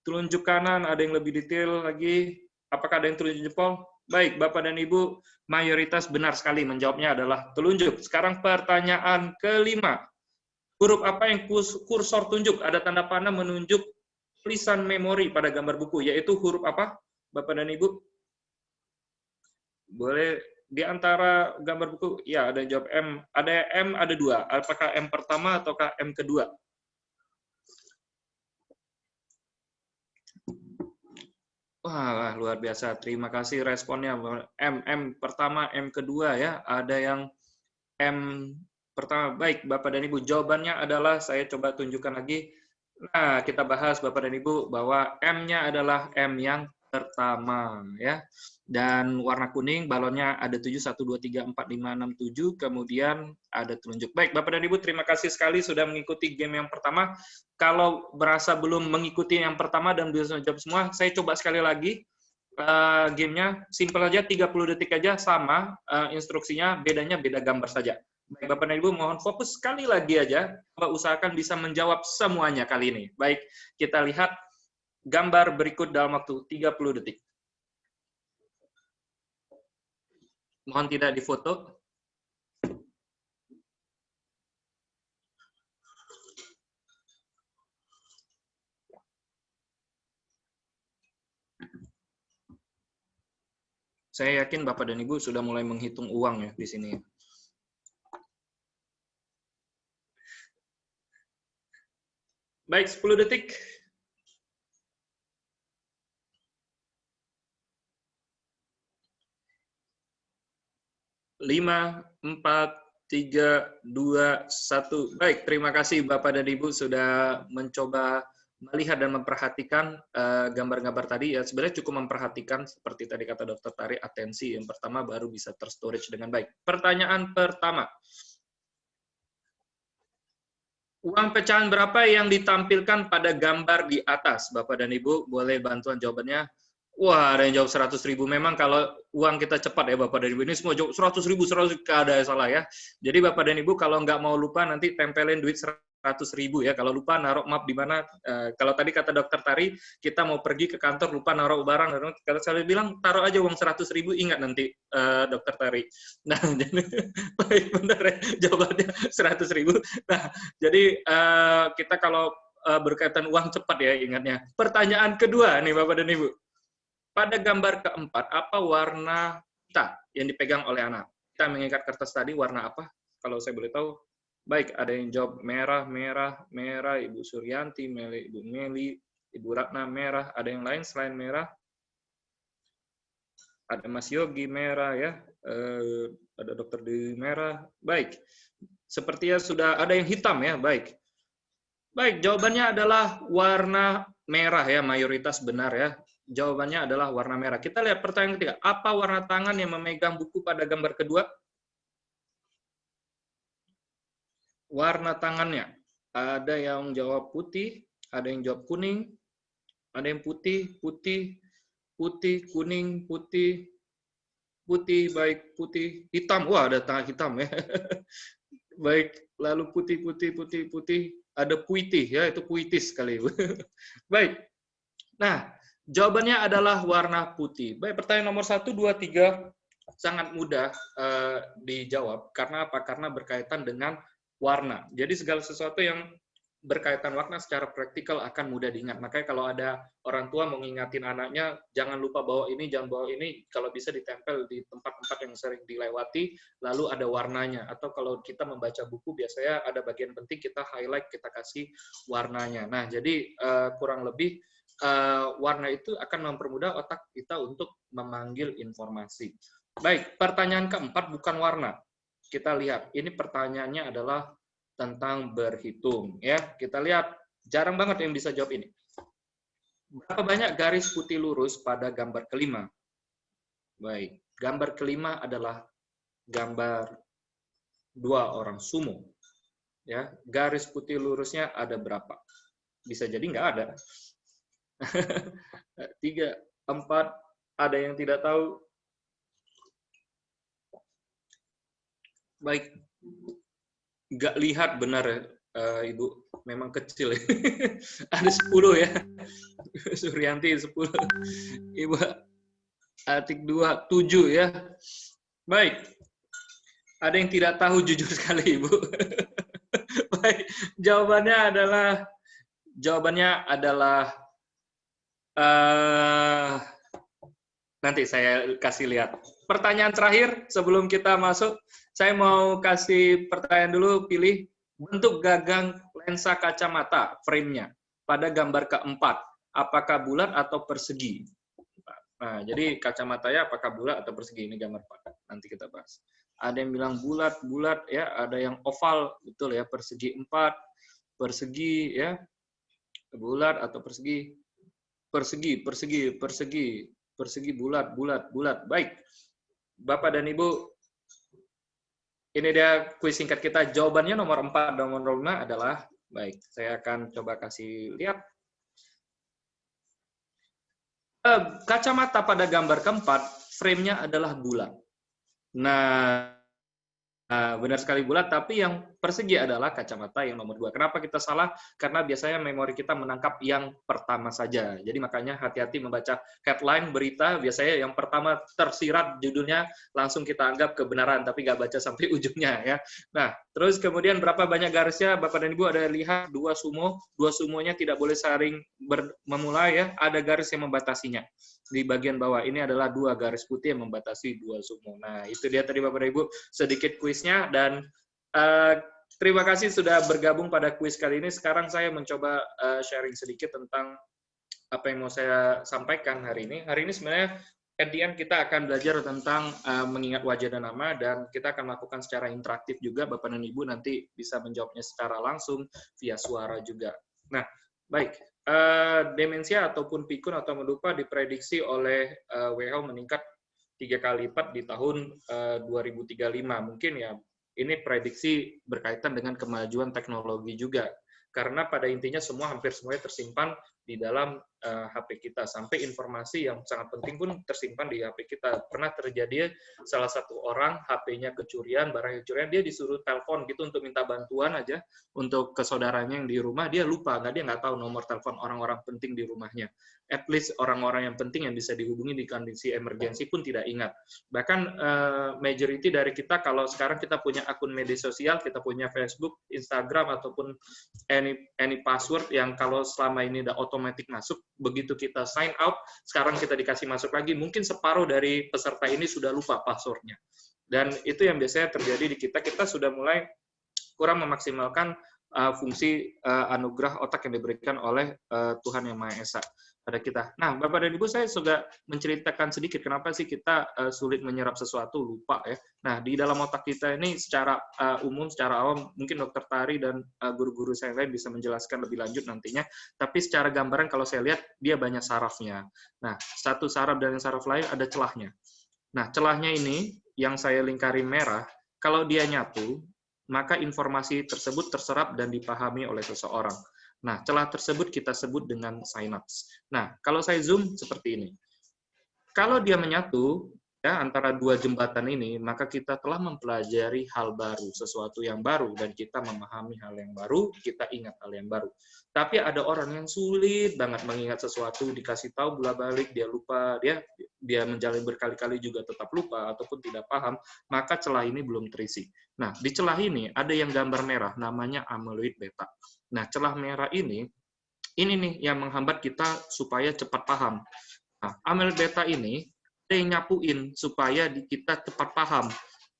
Telunjuk kanan, ada yang lebih detail lagi. Apakah ada yang telunjuk jempol? Baik, Bapak dan Ibu, mayoritas benar sekali menjawabnya adalah telunjuk. Sekarang pertanyaan kelima. Huruf apa yang kursor tunjuk? Ada tanda panah menunjuk tulisan memori pada gambar buku, yaitu huruf apa, Bapak dan Ibu? Boleh di antara gambar buku, ya ada yang jawab M. Ada M, ada 2. Apakah M pertama ataukah M kedua? Wah, luar biasa. Terima kasih responnya. M pertama, M kedua ya. Ada yang M pertama. Baik, Bapak dan Ibu. Jawabannya adalah, saya coba tunjukkan lagi. Nah, kita bahas Bapak dan Ibu bahwa M-nya adalah M yang pertama ya. Dan warna kuning, balonnya ada 7, 1, 2, 3, 4, 5, 6, 7. Kemudian ada telunjuk. Baik, Bapak dan Ibu, terima kasih sekali sudah mengikuti game yang pertama. Kalau berasa belum mengikuti yang pertama dan bisa jawab semua, saya coba sekali lagi gamenya. Simpel aja, 30 detik aja, sama instruksinya, bedanya beda gambar saja. Baik, Bapak dan Ibu, mohon fokus sekali lagi aja. Coba usahakan bisa menjawab semuanya kali ini. Baik, kita lihat gambar berikut dalam waktu 30 detik. Mohon tidak difoto. Saya yakin Bapak dan Ibu sudah mulai menghitung uang ya di sini. Baik, 10 detik. Lima, 4, 3, 2, 1. Baik, terima kasih Bapak dan Ibu sudah mencoba melihat dan memperhatikan gambar-gambar tadi. Ya, sebenarnya cukup memperhatikan seperti tadi kata Dr. Tari, atensi yang pertama baru bisa terstorage dengan baik. Pertanyaan pertama. Uang pecahan berapa yang ditampilkan pada gambar di atas? Bapak dan Ibu boleh bantuan jawabannya. Wah, ada yang jawab 100.000. Memang kalau uang kita cepat ya Bapak dan Ibu. Ini semua jawab 100.000, 100.000, ada yang salah ya. Jadi Bapak dan Ibu kalau nggak mau lupa nanti tempelin duit 100.000 ya. Kalau lupa naruh map di mana. Kalau tadi kata Dokter Tari, kita mau pergi ke kantor lupa naruh barang. Kalau saya bilang taruh aja uang 100.000, ingat nanti Dokter Tari. Nah, jadi baik benar ya jawabannya 100.000. Nah, jadi kita kalau berkaitan uang cepat ya ingatnya. Pertanyaan kedua nih Bapak dan Ibu. Pada gambar keempat, apa warna pita yang dipegang oleh anak? Kita mengikat kertas tadi, warna apa? Kalau saya boleh tahu. Baik, ada yang jawab merah, merah, merah. Ibu Suryanti, Ibu Meli, Ibu Ratna, merah. Ada yang lain selain merah? Ada Mas Yogi, merah ya. Ada Dokter Dewi, merah. Baik, sepertinya sudah ada yang hitam ya. Baik. Baik, jawabannya adalah warna merah ya, mayoritas benar ya. Jawabannya adalah warna merah. Kita lihat pertanyaan ketiga. Apa warna tangan yang memegang buku pada gambar kedua? Warna tangannya. Ada yang jawab putih, ada yang jawab kuning, ada yang putih, putih, putih, kuning, putih, Putih, baik putih, hitam. Wah, ada tengah hitam ya. Baik, lalu putih, putih, putih, putih. Ada puitih ya, itu puitis kali. Baik. Nah, jawabannya adalah warna putih. Baik, pertanyaan nomor 1, 2, 3 sangat mudah dijawab. Karena apa? Karena berkaitan dengan warna. Jadi segala sesuatu yang berkaitan warna secara praktikal akan mudah diingat. Makanya kalau ada orang tua mau ngingatin anaknya, jangan lupa bawa ini, jangan bawa ini, kalau bisa ditempel di tempat-tempat yang sering dilewati, lalu ada warnanya. Atau kalau kita membaca buku, biasanya ada bagian penting, kita highlight, kita kasih warnanya. Nah, jadi kurang lebih warna itu akan mempermudah otak kita untuk memanggil informasi. Baik, pertanyaan keempat bukan warna. Kita lihat, ini pertanyaannya adalah tentang berhitung. Ya, kita lihat, jarang banget yang bisa jawab ini. Berapa banyak garis putih lurus pada gambar kelima? Baik, gambar kelima adalah gambar 2 orang sumo. Ya, garis putih lurusnya ada berapa? Bisa jadi nggak ada. 3, 4, ada yang tidak tahu? Baik, nggak lihat benar ya, Ibu, memang kecil ya. Ada 10 ya. Suryanti 10. Ibu Atik 2, 7 ya. Baik. Ada yang tidak tahu jujur sekali, Ibu. Baik, jawabannya adalah nanti saya kasih lihat. Pertanyaan terakhir sebelum kita masuk, saya mau kasih pertanyaan dulu, pilih bentuk gagang lensa kacamata, frame-nya, pada gambar keempat. Apakah bulat atau persegi? Nah, jadi kacamatanya apakah bulat atau persegi? Ini gambar 4. Nanti kita bahas. Ada yang bilang bulat ya, ada yang oval, betul ya, persegi 4, persegi ya, bulat atau persegi, persegi, bulat. Baik, Bapak dan Ibu, ini dia kuis singkat kita. Jawabannya nomor 4 dan nomor 5 adalah, baik, saya akan coba kasih lihat. Kacamata pada gambar keempat, frame-nya adalah bulat. Nah, benar sekali bulat, tapi yang persegi adalah kacamata yang nomor 2. Kenapa kita salah? Karena biasanya memori kita menangkap yang pertama saja. Jadi makanya hati-hati membaca headline berita, biasanya yang pertama tersirat judulnya, langsung kita anggap kebenaran, tapi nggak baca sampai ujungnya ya. Nah, terus kemudian berapa banyak garisnya? Bapak dan Ibu ada lihat 2 sumo, 2 sumonya tidak boleh saling memulai ya, ada garis yang membatasinya. Di bagian bawah ini adalah 2 garis putih yang membatasi 2 sumo. Nah, itu dia tadi Bapak dan Ibu sedikit kuisnya, dan terima kasih sudah bergabung pada kuis kali ini. Sekarang saya mencoba sharing sedikit tentang apa yang mau saya sampaikan hari ini. Hari ini sebenarnya at the end kita akan belajar tentang mengingat wajah dan nama, dan kita akan melakukan secara interaktif juga. Bapak dan Ibu nanti bisa menjawabnya secara langsung via suara juga. Nah, baik. Demensia ataupun pikun atau melupa diprediksi oleh WHO meningkat 3 kali lipat di tahun 2035. Mungkin ya, ini prediksi berkaitan dengan kemajuan teknologi juga. Karena pada intinya hampir semuanya tersimpan di dalam HP kita. Sampai informasi yang sangat penting pun tersimpan di HP kita. Pernah terjadi salah satu orang HP-nya kecurian, barangnya kecurian, dia disuruh telepon gitu untuk minta bantuan aja untuk ke saudaranya yang di rumah, dia lupa, dia nggak tahu nomor telepon orang-orang penting di rumahnya. At least orang-orang yang penting yang bisa dihubungi di kondisi emergensi pun tidak ingat. Bahkan majority dari kita, kalau sekarang kita punya akun media sosial, kita punya Facebook, Instagram, ataupun any password yang kalau selama ini udah otomatis masuk, begitu kita sign out, sekarang kita dikasih masuk lagi, mungkin separuh dari peserta ini sudah lupa passwordnya. Dan itu yang biasanya terjadi di kita. Kita sudah mulai kurang memaksimalkan fungsi anugerah otak yang diberikan oleh Tuhan Yang Maha Esa pada kita. Nah, Bapak dan Ibu, saya juga menceritakan sedikit kenapa sih kita sulit menyerap sesuatu, lupa ya. Nah, di dalam otak kita ini secara umum, secara awam, mungkin Dokter Tari dan guru-guru saya lain bisa menjelaskan lebih lanjut nantinya. Tapi secara gambaran kalau saya lihat, dia banyak sarafnya. Nah, satu saraf dan saraf lain ada celahnya. Nah, celahnya ini yang saya lingkari merah, kalau dia nyatu, maka informasi tersebut terserap dan dipahami oleh seseorang. Nah, celah tersebut kita sebut dengan sinaps. Nah, kalau saya zoom seperti ini. Kalau dia menyatu, ya, antara dua jembatan ini, maka kita telah mempelajari hal baru, sesuatu yang baru, dan kita memahami hal yang baru, kita ingat hal yang baru. Tapi ada orang yang sulit banget mengingat sesuatu, dikasih tahu bolak-balik, dia lupa, dia menjalani berkali-kali juga tetap lupa, ataupun tidak paham, maka celah ini belum terisi. Nah, di celah ini ada yang gambar merah, namanya amyloid beta. Nah, celah merah ini nih yang menghambat kita supaya cepat paham. Nah, amyloid beta ini yang nyapuin supaya kita cepat paham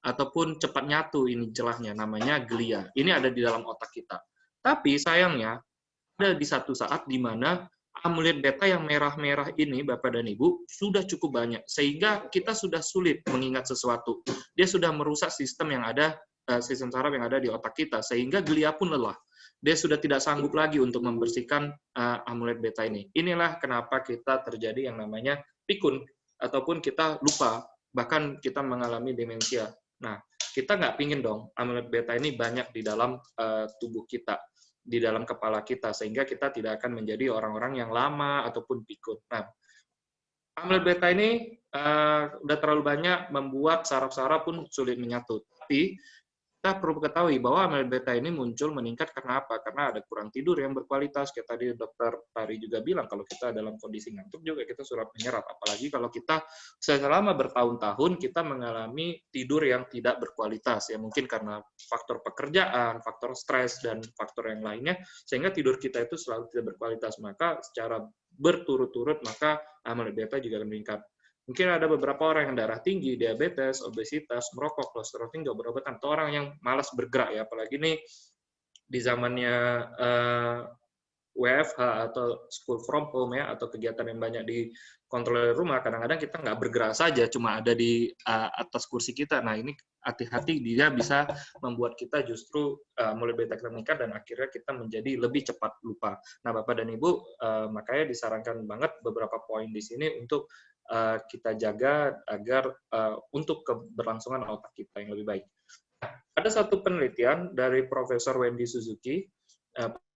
ataupun cepat nyatu ini celahnya, namanya glia. Ini ada di dalam otak kita. Tapi sayangnya ada di satu saat di mana amyloid beta yang merah-merah ini, Bapak dan Ibu, sudah cukup banyak sehingga kita sudah sulit mengingat sesuatu. Dia sudah merusak sistem yang ada, sistem saraf yang ada di otak kita, sehingga glia pun lelah. Dia sudah tidak sanggup lagi untuk membersihkan amyloid beta ini. Inilah kenapa kita terjadi yang namanya pikun, ataupun kita lupa, bahkan kita mengalami demensia. Nah, kita nggak pingin dong amyloid beta ini banyak di dalam tubuh kita, di dalam kepala kita, sehingga kita tidak akan menjadi orang-orang yang lama ataupun pikun. Nah, amyloid beta ini udah terlalu banyak, membuat saraf-saraf pun sulit menyatu. Tapi kita perlu ketahui bahwa amyloid beta ini muncul meningkat karena apa? Karena ada kurang tidur yang berkualitas. Kayak tadi Dokter Pari juga bilang, kalau kita dalam kondisi ngantuk juga kita sulit menyerap. Apalagi kalau kita selama bertahun-tahun kita mengalami tidur yang tidak berkualitas. Ya mungkin karena faktor pekerjaan, faktor stres, dan faktor yang lainnya, sehingga tidur kita itu selalu tidak berkualitas. Maka secara berturut-turut maka amyloid beta juga akan meningkat. Mungkin ada beberapa orang yang darah tinggi, diabetes, obesitas, merokok, kolesterol tinggi, obat-obatan, atau orang yang malas bergerak ya, apalagi nih di zamannya WFH atau school from home ya, atau kegiatan yang banyak dikontrol dari rumah, kadang-kadang kita nggak bergerak saja, cuma ada di atas kursi kita. Nah ini hati-hati, dia bisa membuat kita justru mulai beta kita meningkat dan akhirnya kita menjadi lebih cepat lupa. Nah Bapak dan Ibu, makanya disarankan banget beberapa poin di sini untuk kita jaga agar untuk keberlangsungan otak kita yang lebih baik. Ada satu penelitian dari Profesor Wendy Suzuki.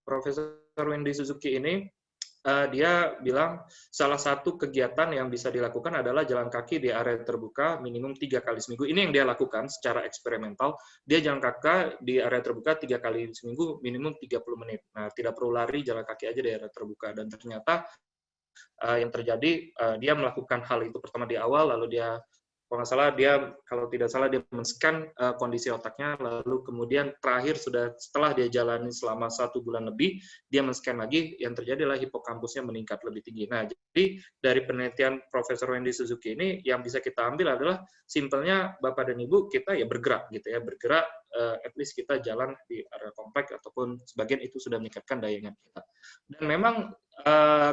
Profesor Wendy Suzuki ini dia bilang salah satu kegiatan yang bisa dilakukan adalah jalan kaki di area terbuka minimum 3 kali seminggu. Ini yang dia lakukan secara eksperimental. Dia jalan kaki di area terbuka 3 kali seminggu minimum 30 menit. Nah, tidak perlu lari, jalan kaki aja di area terbuka. Dan ternyata yang terjadi, dia melakukan hal itu pertama di awal, lalu dia, kalau tidak salah dia men-scan kondisi otaknya, lalu kemudian terakhir setelah dia jalani selama 1 bulan lebih, dia men-scan lagi, yang terjadi adalah hipokampusnya meningkat lebih tinggi. Nah, jadi dari penelitian Profesor Wendy Suzuki ini, yang bisa kita ambil adalah simpelnya Bapak dan Ibu, kita ya bergerak gitu ya, bergerak, at least kita jalan di area komplek, ataupun sebagian itu sudah meningkatkan daya ingat kita. Dan memang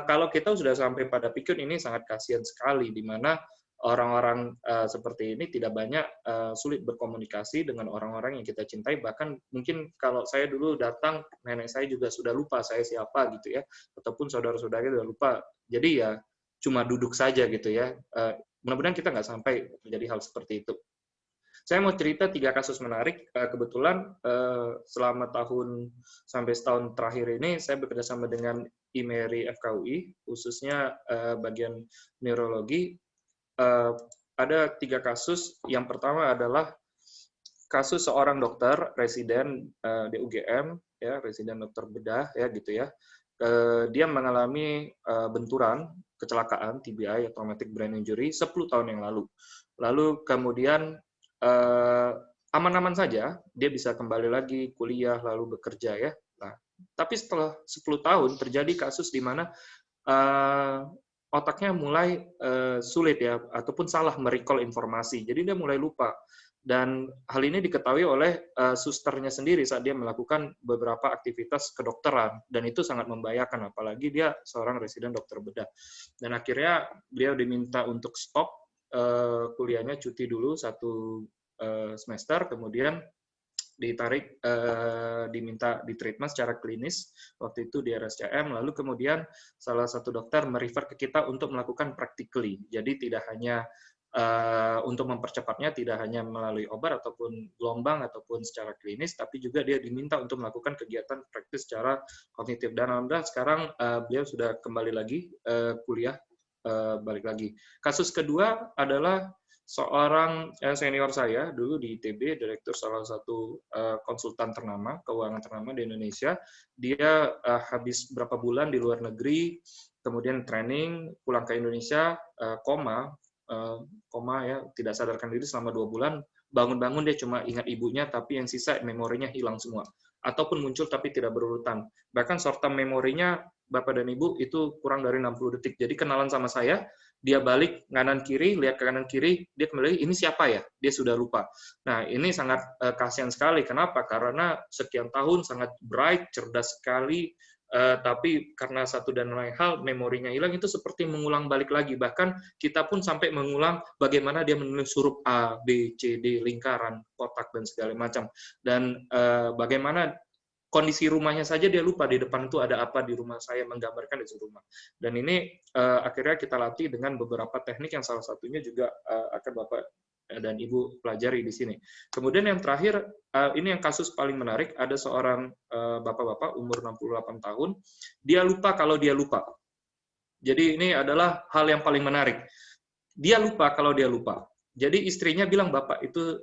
kalau kita sudah sampai pada pikun, ini sangat kasihan sekali, di mana orang-orang seperti ini tidak banyak sulit berkomunikasi dengan orang-orang yang kita cintai. Bahkan mungkin kalau saya dulu datang, nenek saya juga sudah lupa saya siapa gitu ya, ataupun saudara-saudaranya sudah lupa. Jadi ya cuma duduk saja gitu ya. Mudah-mudahan kita nggak sampai terjadi hal seperti itu. Saya mau cerita 3 kasus menarik. Kebetulan selama setahun terakhir ini saya bekerja sama dengan IMERI FKUI, khususnya bagian neurologi. Ada 3 kasus. Yang pertama adalah kasus seorang dokter residen di UGM, ya, residen dokter bedah, ya gitu ya. Dia mengalami benturan, kecelakaan, TBI, traumatic brain injury, 10 tahun yang lalu. Lalu kemudian aman-aman saja, dia bisa kembali lagi kuliah, lalu bekerja ya. Nah, tapi setelah 10 tahun terjadi kasus di mana otaknya mulai sulit ya, ataupun salah merecall informasi. Jadi dia mulai lupa. Dan hal ini diketahui oleh susternya sendiri saat dia melakukan beberapa aktivitas kedokteran. Dan itu sangat membahayakan, apalagi dia seorang residen dokter bedah. Dan akhirnya beliau diminta untuk stop kuliahnya, cuti dulu 1 semester, kemudian diminta di treatment secara klinis waktu itu di RSCM, lalu kemudian salah satu dokter merefer ke kita untuk melakukan practically. Jadi tidak hanya untuk mempercepatnya, tidak hanya melalui obat ataupun gelombang ataupun secara klinis, tapi juga dia diminta untuk melakukan kegiatan praktis secara kognitif. Dan alhamdulillah sekarang beliau sudah kembali lagi kuliah, balik lagi. Kasus kedua adalah seorang senior saya dulu di ITB, direktur salah satu konsultan ternama, keuangan ternama di Indonesia. Dia habis berapa bulan di luar negeri, kemudian training, pulang ke Indonesia, koma ya, tidak sadarkan diri selama 2 bulan. Bangun-bangun dia cuma ingat ibunya, tapi yang sisa memorinya hilang semua. Ataupun muncul tapi tidak berurutan. Bahkan short term memorinya, Bapak dan Ibu, itu kurang dari 60 detik. Jadi kenalan sama saya, dia balik kanan kiri, lihat ke kanan kiri, dia kembali, ini siapa ya? Dia sudah lupa. Nah, ini sangat kasihan sekali. Kenapa? Karena sekian tahun sangat bright, cerdas sekali, tapi karena satu dan lain hal memorinya hilang, itu seperti mengulang balik lagi. Bahkan kita pun sampai mengulang bagaimana dia menulis huruf A, B, C, D, lingkaran, kotak, dan segala macam. Dan bagaimana kondisi rumahnya saja dia lupa, di depan itu ada apa di rumah saya, menggambarkan di rumah. Dan ini akhirnya kita latih dengan beberapa teknik yang salah satunya juga akan Bapak dan Ibu pelajari di sini. Kemudian yang terakhir, ini yang kasus paling menarik, ada seorang bapak-bapak umur 68 tahun, dia lupa kalau dia lupa. Jadi ini adalah hal yang paling menarik. Dia lupa kalau dia lupa. Jadi istrinya bilang, Bapak itu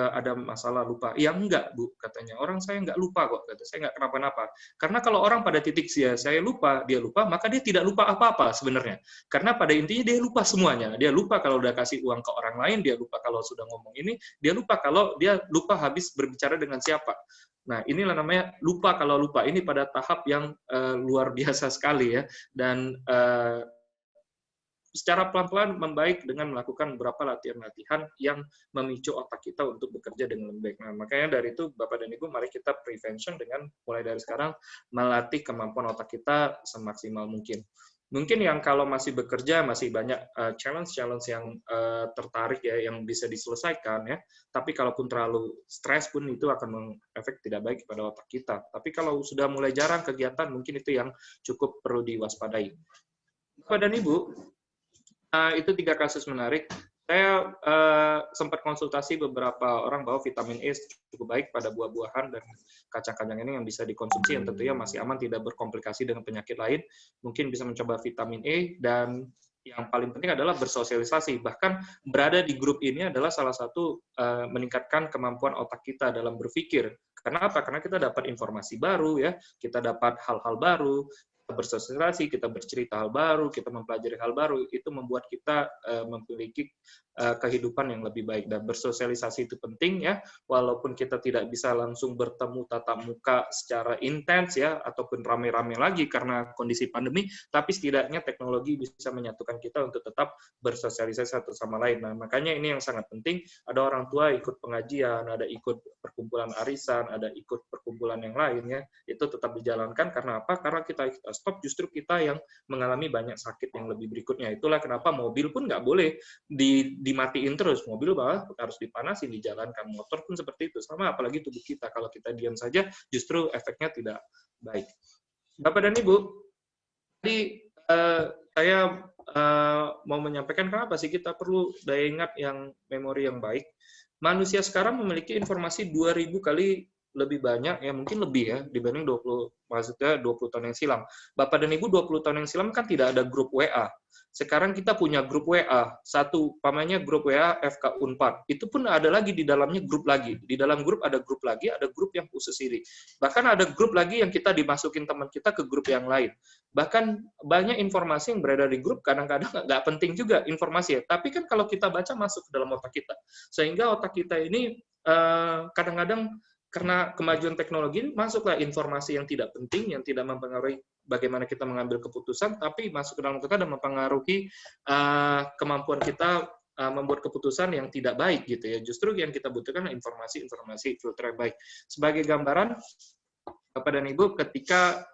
ada masalah lupa. Ya enggak, Bu, katanya. Orang saya enggak lupa kok, kata saya enggak kenapa-napa. Karena kalau orang pada titik saya lupa, dia lupa, maka dia tidak lupa apa-apa sebenarnya. Karena pada intinya dia lupa semuanya. Dia lupa kalau udah kasih uang ke orang lain, dia lupa kalau sudah ngomong ini, dia lupa kalau dia lupa habis berbicara dengan siapa. Nah, inilah namanya lupa kalau lupa. Ini pada tahap yang luar biasa sekali ya. Dan secara pelan-pelan membaik dengan melakukan beberapa latihan-latihan yang memicu otak kita untuk bekerja dengan lebih baik. Nah, makanya dari itu, Bapak dan Ibu, mari kita prevention dengan mulai dari sekarang melatih kemampuan otak kita semaksimal mungkin. Mungkin yang kalau masih bekerja, masih banyak challenge-challenge yang tertarik ya, yang bisa diselesaikan ya. Tapi kalaupun terlalu stres pun itu akan mengefek tidak baik kepada otak kita. Tapi kalau sudah mulai jarang kegiatan, mungkin itu yang cukup perlu diwaspadai. Bapak dan Ibu, itu 3 kasus menarik. Saya sempat konsultasi beberapa orang bahwa vitamin E cukup baik pada buah-buahan dan kacang-kacang ini yang bisa dikonsumsi, yang tentunya masih aman, tidak berkomplikasi dengan penyakit lain. Mungkin bisa mencoba vitamin E, dan yang paling penting adalah bersosialisasi. Bahkan berada di grup ini adalah salah satu meningkatkan kemampuan otak kita dalam berpikir. Karena apa? Karena kita dapat informasi baru, ya, kita dapat hal-hal baru, bersosialisasi, kita bercerita hal baru, kita mempelajari hal baru, itu membuat kita memiliki kehidupan yang lebih baik. Dan bersosialisasi itu penting ya, walaupun kita tidak bisa langsung bertemu tatap muka secara intens ya, ataupun rame-rame lagi karena kondisi pandemi, tapi setidaknya teknologi bisa menyatukan kita untuk tetap bersosialisasi satu sama lain. Nah, makanya ini yang sangat penting, ada orang tua ikut pengajian, ada ikut perkumpulan arisan, ada ikut perkumpulan yang lain ya, itu tetap dijalankan. Karena apa? Karena kita stop, justru kita yang mengalami banyak sakit yang lebih berikutnya. Itulah kenapa mobil pun nggak boleh dimatiin terus. Mobil bahwa harus dipanasin, dijalankan. Motor pun seperti itu. Sama apalagi tubuh kita. Kalau kita diam saja, justru efeknya tidak baik. Bapak dan Ibu, tadi saya mau menyampaikan kenapa sih kita perlu daya ingat yang memori yang baik. Manusia sekarang memiliki informasi 2000 kali lebih banyak, ya mungkin lebih ya, dibanding 20 tahun yang silam. Bapak dan Ibu, 20 tahun yang silam kan tidak ada grup WA. Sekarang kita punya grup WA, satu, pamannya grup WA FK Unpad. Itu pun ada lagi di dalamnya grup lagi. Di dalam grup ada grup lagi, ada grup yang khusus ini. Bahkan ada grup lagi yang kita dimasukin teman kita ke grup yang lain. Bahkan banyak informasi yang berada di grup, kadang-kadang nggak penting juga informasi. Tapi kan kalau kita baca masuk ke dalam otak kita. Sehingga otak kita ini kadang-kadang karena kemajuan teknologi, masuklah informasi yang tidak penting, yang tidak mempengaruhi bagaimana kita mengambil keputusan, tapi masuk ke dalam kita dan mempengaruhi kemampuan kita membuat keputusan yang tidak baik gitu ya. Justru yang kita butuhkan informasi-informasi filter yang baik. Sebagai gambaran, Bapak dan Ibu, ketika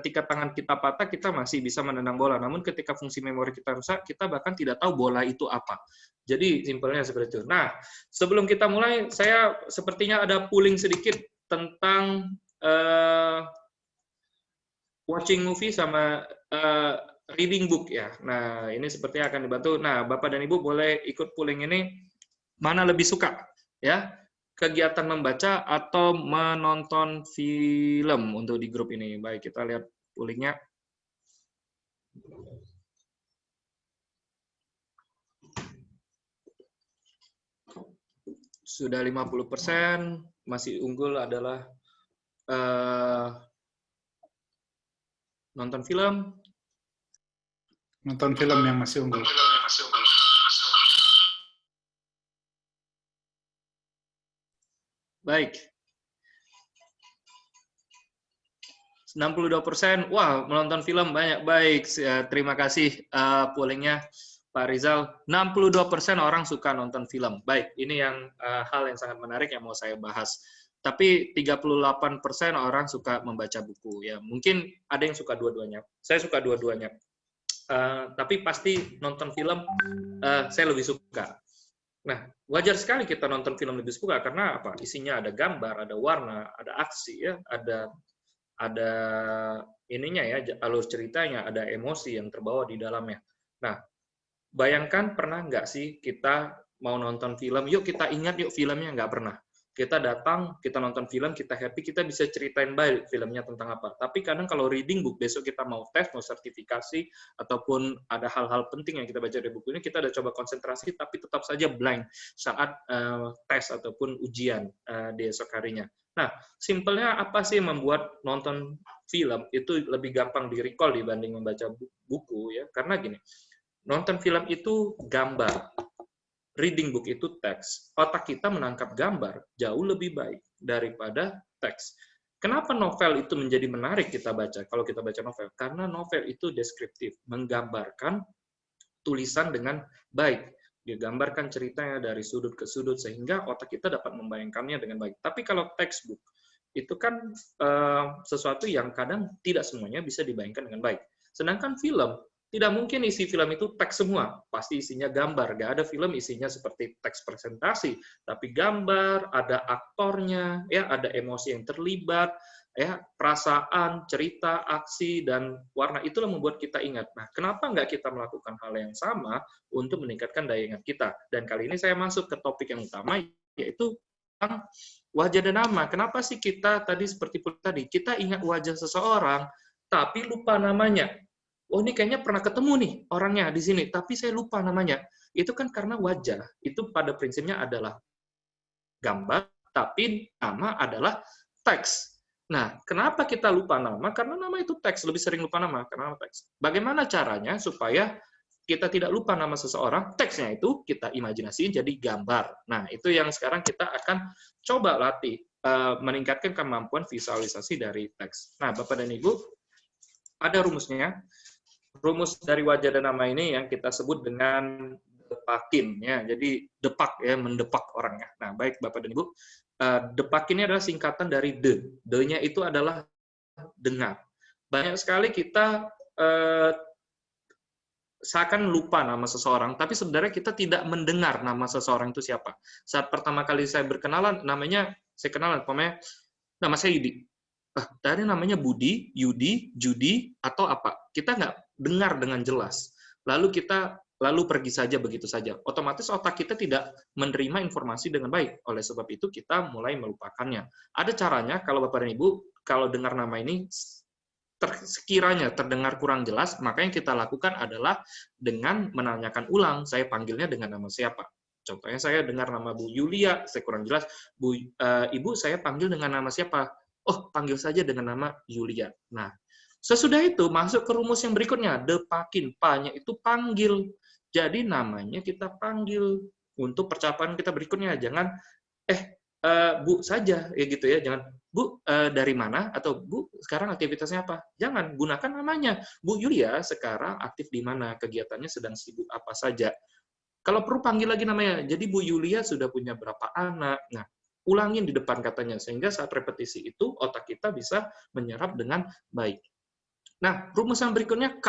tangan kita patah, kita masih bisa menendang bola. Namun ketika fungsi memori kita rusak, kita bahkan tidak tahu bola itu apa. Jadi simpelnya seperti itu. Nah, sebelum kita mulai, saya sepertinya ada pooling sedikit tentang watching movie sama reading book ya. Nah, ini sepertinya akan dibantu. Nah, Bapak dan Ibu boleh ikut pooling ini. Mana lebih suka? Ya, kegiatan membaca atau menonton film untuk di grup ini. Baik, kita lihat poolingnya. sudah 50%, masih unggul adalah nonton film. Nonton film yang masih unggul. Baik. 62%, wah menonton film banyak. Baik, terima kasih pollingnya Pak Rizal. 62% orang suka nonton film. Baik, ini yang hal yang sangat menarik yang mau saya bahas. Tapi 38% orang suka membaca buku. Ya, mungkin ada yang suka dua-duanya. Saya suka dua-duanya. Tapi pasti nonton film saya lebih suka. Nah, wajar sekali kita nonton film lebih suka karena apa? Isinya ada gambar, ada warna, ada aksi, ya, ada ininya ya, alur ceritanya, ada emosi yang terbawa di dalamnya. Nah, bayangkan pernah nggak sih kita mau nonton film, yuk kita ingat yuk filmnya, nggak pernah. Kita datang, kita nonton film, kita happy, kita bisa ceritain baik filmnya tentang apa. Tapi kadang kalau reading book, besok kita mau tes, mau sertifikasi, ataupun ada hal-hal penting yang kita baca dari buku ini, kita udah coba konsentrasi, tapi tetap saja blank saat tes ataupun ujian di esok harinya. Nah, simpelnya apa sih yang membuat nonton film itu lebih gampang di-recall dibanding membaca buku, ya? Karena gini, nonton film itu gambar. Reading book itu teks. Otak kita menangkap gambar jauh lebih baik daripada teks. Kenapa novel itu menjadi menarik kita baca kalau kita baca novel? Karena novel itu deskriptif, menggambarkan tulisan dengan baik. Dia gambarkan ceritanya dari sudut ke sudut sehingga otak kita dapat membayangkannya dengan baik. Tapi kalau textbook itu kan sesuatu yang kadang tidak semuanya bisa dibayangkan dengan baik. Sedangkan film tidak mungkin isi film itu teks semua, pasti isinya gambar. Gak ada film isinya seperti teks presentasi, tapi gambar, ada aktornya, ya, ada emosi yang terlibat, ya, perasaan, cerita, aksi, dan warna. Itulah membuat kita ingat. Nah, kenapa nggak kita melakukan hal yang sama untuk meningkatkan daya ingat kita? Dan kali ini saya masuk ke topik yang utama, yaitu tentang wajah dan nama. Kenapa sih kita tadi seperti tadi, kita ingat wajah seseorang, tapi lupa namanya? Oh, ini kayaknya pernah ketemu nih orangnya di sini, tapi saya lupa namanya. Itu kan karena wajah. Itu pada prinsipnya adalah gambar, tapi nama adalah teks. Nah, kenapa kita lupa nama? Karena nama itu teks, lebih sering lupa nama karena teks. Bagaimana caranya supaya kita tidak lupa nama seseorang? Teksnya itu kita imajinasiin jadi gambar. Nah, itu yang sekarang kita akan coba latih, meningkatkan kemampuan visualisasi dari teks. Nah, Bapak dan Ibu, ada rumusnya. Rumus dari wajah dan nama ini yang kita sebut dengan depakin, ya. Jadi depak, ya, mendepak orangnya. Nah, baik Bapak dan Ibu, depak ini adalah singkatan dari de. De-nya itu adalah dengar. Banyak sekali kita seakan lupa nama seseorang, tapi sebenarnya kita tidak mendengar nama seseorang itu siapa. Saat pertama kali saya berkenalan, saya kenalan, pokoknya nama saya Yudi. Tadi namanya Budi, Yudi, Judi, atau apa? Kita nggak dengar dengan jelas. Lalu pergi saja begitu saja. Otomatis otak kita tidak menerima informasi dengan baik. Oleh sebab itu kita mulai melupakannya. Ada caranya kalau Bapak dan Ibu, kalau dengar nama ini sekiranya terdengar kurang jelas, maka yang kita lakukan adalah dengan menanyakan ulang, saya panggilnya dengan nama siapa. Contohnya saya dengar nama Bu Yulia, saya kurang jelas, Ibu saya panggil dengan nama siapa? Oh, panggil saja dengan nama Yulia. Nah, sesudah itu masuk ke rumus yang berikutnya, depakin, pa-nya itu panggil. Jadi namanya kita panggil. Untuk percakapan kita berikutnya, jangan Bu saja, ya gitu ya. Jangan Bu dari mana atau Bu sekarang aktivitasnya apa? Jangan, gunakan namanya. Bu Yulia sekarang aktif di mana? Kegiatannya sedang sibuk apa saja? Kalau perlu panggil lagi namanya. Jadi Bu Yulia sudah punya berapa anak? Nah, ulangin di depan katanya, sehingga saat repetisi itu otak kita bisa menyerap dengan baik. Nah, rumus yang berikutnya K,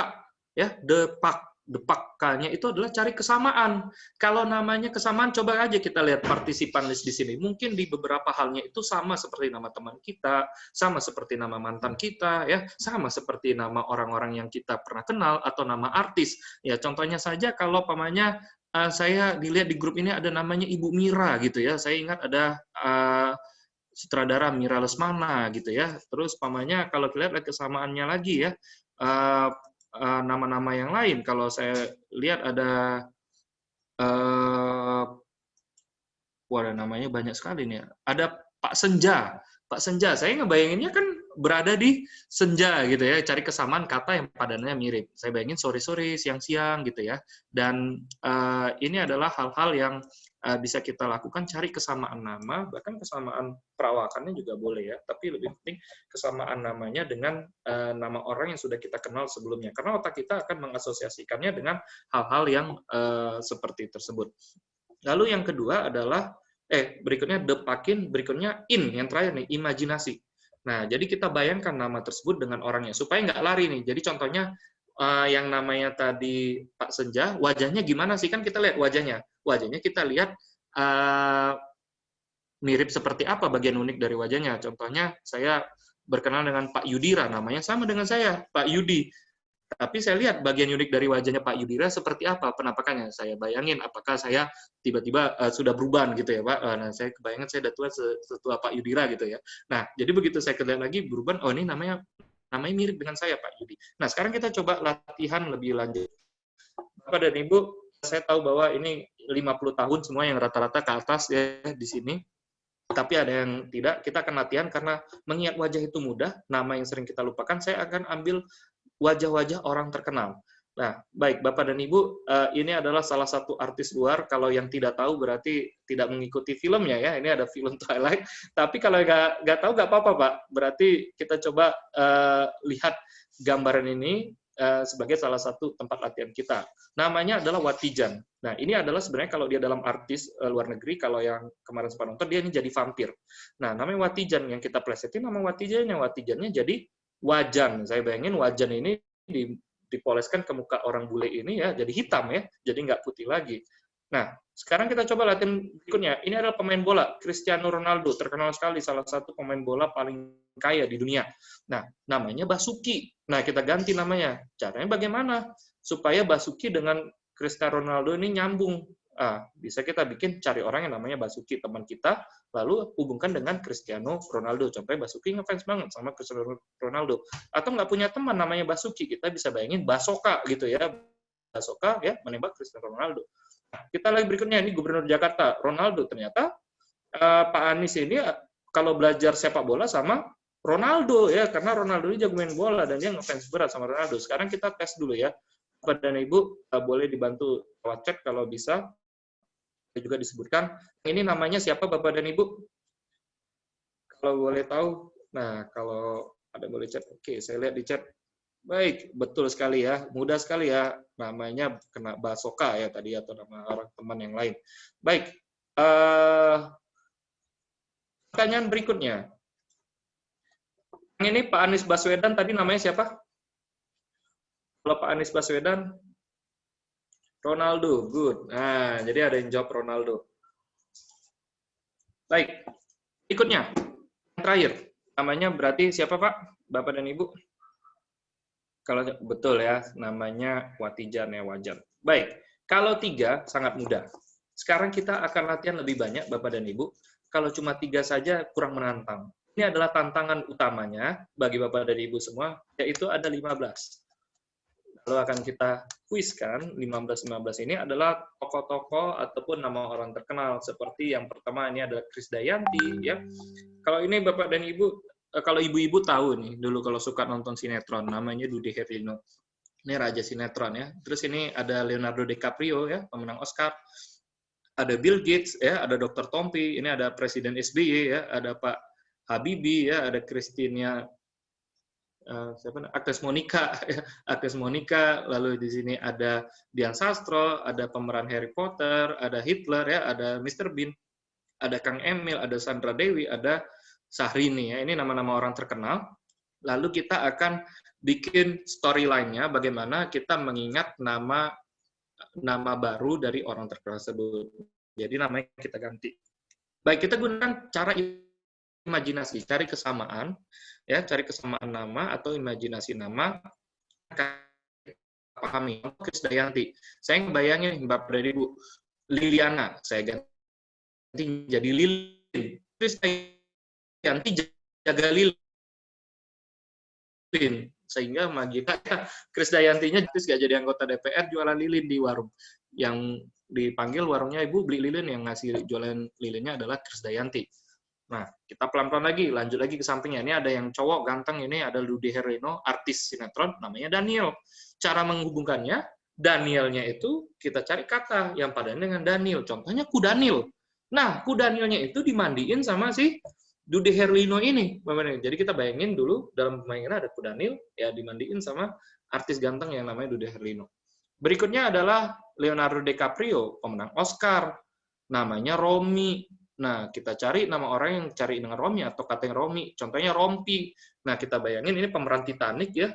ya, depak-K-nya itu adalah cari kesamaan. Kalau namanya kesamaan, coba aja kita lihat partisipan list di sini. Mungkin di beberapa halnya itu sama seperti nama teman kita, sama seperti nama mantan kita, ya, sama seperti nama orang-orang yang kita pernah kenal atau nama artis. Ya, contohnya saja kalau pamannya saya dilihat di grup ini ada namanya Ibu Mira gitu ya. Saya ingat ada sutradara Mira Lesmana gitu ya. Terus pamannya kalau lihat kesamaannya lagi ya, nama-nama yang lain. Kalau saya lihat ada Wah, namanya banyak sekali nih. Ada Pak Senja. Pak Senja, saya ngebayanginnya kan berada di senja gitu ya, cari kesamaan kata yang padanannya mirip. Saya bayangin sore-sore, siang-siang gitu ya. Dan ini adalah hal-hal yang bisa kita lakukan, cari kesamaan nama, bahkan kesamaan perawakannya juga boleh ya. Tapi lebih penting kesamaan namanya dengan nama orang yang sudah kita kenal sebelumnya. Karena otak kita akan mengasosiasikannya dengan hal-hal yang seperti tersebut. Lalu yang kedua adalah berikutnya depakin, berikutnya yang terakhir nih, imajinasi. Nah, jadi kita bayangkan nama tersebut dengan orangnya, supaya nggak lari nih. Jadi contohnya, yang namanya tadi Pak Senja, wajahnya gimana sih? Kan kita lihat wajahnya. Wajahnya kita lihat mirip seperti apa bagian unik dari wajahnya. Contohnya, saya berkenalan dengan Pak Yudira, namanya sama dengan saya, Pak Yudi. Tapi saya lihat bagian unik dari wajahnya Pak Yudira seperti apa penampakannya. Saya bayangin apakah saya tiba-tiba sudah berubah gitu ya Pak. Nah, saya kebayangan saya udah tua setua Pak Yudira gitu ya. Nah, jadi begitu saya lihat lagi berubah, oh ini namanya mirip dengan saya Pak Yudi. Nah, sekarang kita coba latihan lebih lanjut. Bapak dan Ibu, saya tahu bahwa ini 50 tahun semua yang rata-rata ke atas ya di sini. Tapi ada yang tidak, kita akan latihan karena mengingat wajah itu mudah, nama yang sering kita lupakan, saya akan ambil wajah-wajah orang terkenal. Nah, baik Bapak dan Ibu, ini adalah salah satu artis luar. Kalau yang tidak tahu berarti tidak mengikuti filmnya ya. Ini ada film Twilight. Tapi kalau nggak tahu nggak apa-apa Pak. Berarti kita coba lihat gambaran ini sebagai salah satu tempat latihan kita. Namanya adalah Watijan. Nah, ini adalah sebenarnya kalau dia dalam artis luar negeri, kalau yang kemarin sempat nonton, dia ini jadi vampir. Nah, namanya Watijan. Yang kita plesetin nama Watijannya. Watijannya jadi wajan. Saya bayangin wajan ini dipoleskan ke muka orang bule ini ya, jadi hitam ya, jadi nggak putih lagi. Nah, sekarang kita coba latihan berikutnya. Ini adalah pemain bola, Cristiano Ronaldo, terkenal sekali, salah satu pemain bola paling kaya di dunia. Nah, namanya Basuki. Nah, kita ganti namanya. Caranya bagaimana? Supaya Basuki dengan Cristiano Ronaldo ini nyambung. Bisa kita bikin cari orang yang namanya Basuki, teman kita, lalu hubungkan dengan Cristiano Ronaldo. Contohnya Basuki ngefans banget sama Cristiano Ronaldo. Atau nggak punya teman namanya Basuki, kita bisa bayangin Basoka gitu ya. Basoka ya menembak Cristiano Ronaldo. Nah, kita lagi berikutnya, ini Gubernur Jakarta, Ronaldo. Ternyata Pak Anies ini kalau belajar sepak bola sama Ronaldo ya, karena Ronaldo ini jago main bola dan dia ngefans berat sama Ronaldo. Sekarang kita tes dulu ya. Bapak dan Ibu boleh dibantu cek kalau bisa. Juga disebutkan. Ini namanya siapa Bapak dan Ibu? Kalau boleh tahu. Nah, kalau ada boleh chat. Oke, saya lihat di chat. Baik, betul sekali ya. Mudah sekali ya. Namanya kena Basoka ya tadi atau nama orang teman yang lain. Baik. Pertanyaan berikutnya. Ini Pak Anies Baswedan tadi namanya siapa? Kalau Pak Anies Baswedan Ronaldo, good. Nah, jadi ada yang jawab Ronaldo. Baik, berikutnya. Yang terakhir, namanya berarti siapa Pak? Bapak dan Ibu? Kalau betul ya, namanya Watijan ya, Wajan. Baik, kalau 3, sangat mudah. Sekarang kita akan latihan lebih banyak, Bapak dan Ibu. Kalau cuma 3 saja, kurang menantang. Ini adalah tantangan utamanya bagi Bapak dan Ibu semua, yaitu ada 15. Lalu akan kita kuiskan, 15 ini adalah tokoh-tokoh ataupun nama orang terkenal. Seperti yang pertama ini adalah Krisdayanti. Ya. Kalau ini Bapak dan Ibu, kalau ibu-ibu tahu nih, dulu kalau suka nonton sinetron, namanya Dude Herlino. Ini raja sinetron ya. Terus ini ada Leonardo DiCaprio ya, pemenang Oscar. Ada Bill Gates ya, ada Dr. Tompi, ini ada Presiden SBY ya, ada Pak Habibie ya, ada Christina Agnes Monica, lalu di sini ada Dian Sastro, ada pemeran Harry Potter, ada Hitler ya, ada Mr. Bean, ada Kang Emil, ada Sandra Dewi, ada Syahrini ya. Ini nama-nama orang terkenal. Lalu kita akan bikin storyline-nya bagaimana kita mengingat nama baru dari orang terkenal tersebut. Jadi namanya kita ganti. Baik, kita gunakan cara imajinasi, cari kesamaan, ya, cari kesamaan nama atau imajinasi nama. Pahami, Krisdayanti. Saya ngebayangin Bapak dan Ibu, Liliana, saya ganti jadi Lilin. Krisdayanti jaga Lilin. sehingga Magita Krisdayantinya terus gak jadi anggota DPR, jualan lilin di warung. Yang dipanggil warungnya, ibu beli lilin, yang ngasih jualan lilinnya adalah Krisdayanti. Nah, kita pelan-pelan lagi, lanjut lagi ke sampingnya. Ini ada yang cowok ganteng, ini ada Dude Herlino, artis sinetron, namanya Daniel. Cara menghubungkannya, Danielnya itu kita cari kata yang padan dengan Daniel. Contohnya Kudanil. Nah, Kudanilnya itu dimandiin sama si Dude Herlino ini. Jadi kita bayangin dulu, dalam permainan ada Kudanil, ya dimandiin sama artis ganteng yang namanya Dude Herlino. Berikutnya adalah Leonardo DiCaprio, pemenang Oscar. Namanya Romy. Nah, kita cari nama orang yang cari dengan Romy atau kata yang Romy. Contohnya Rompi. Nah, kita bayangin ini pemeran Titanic ya.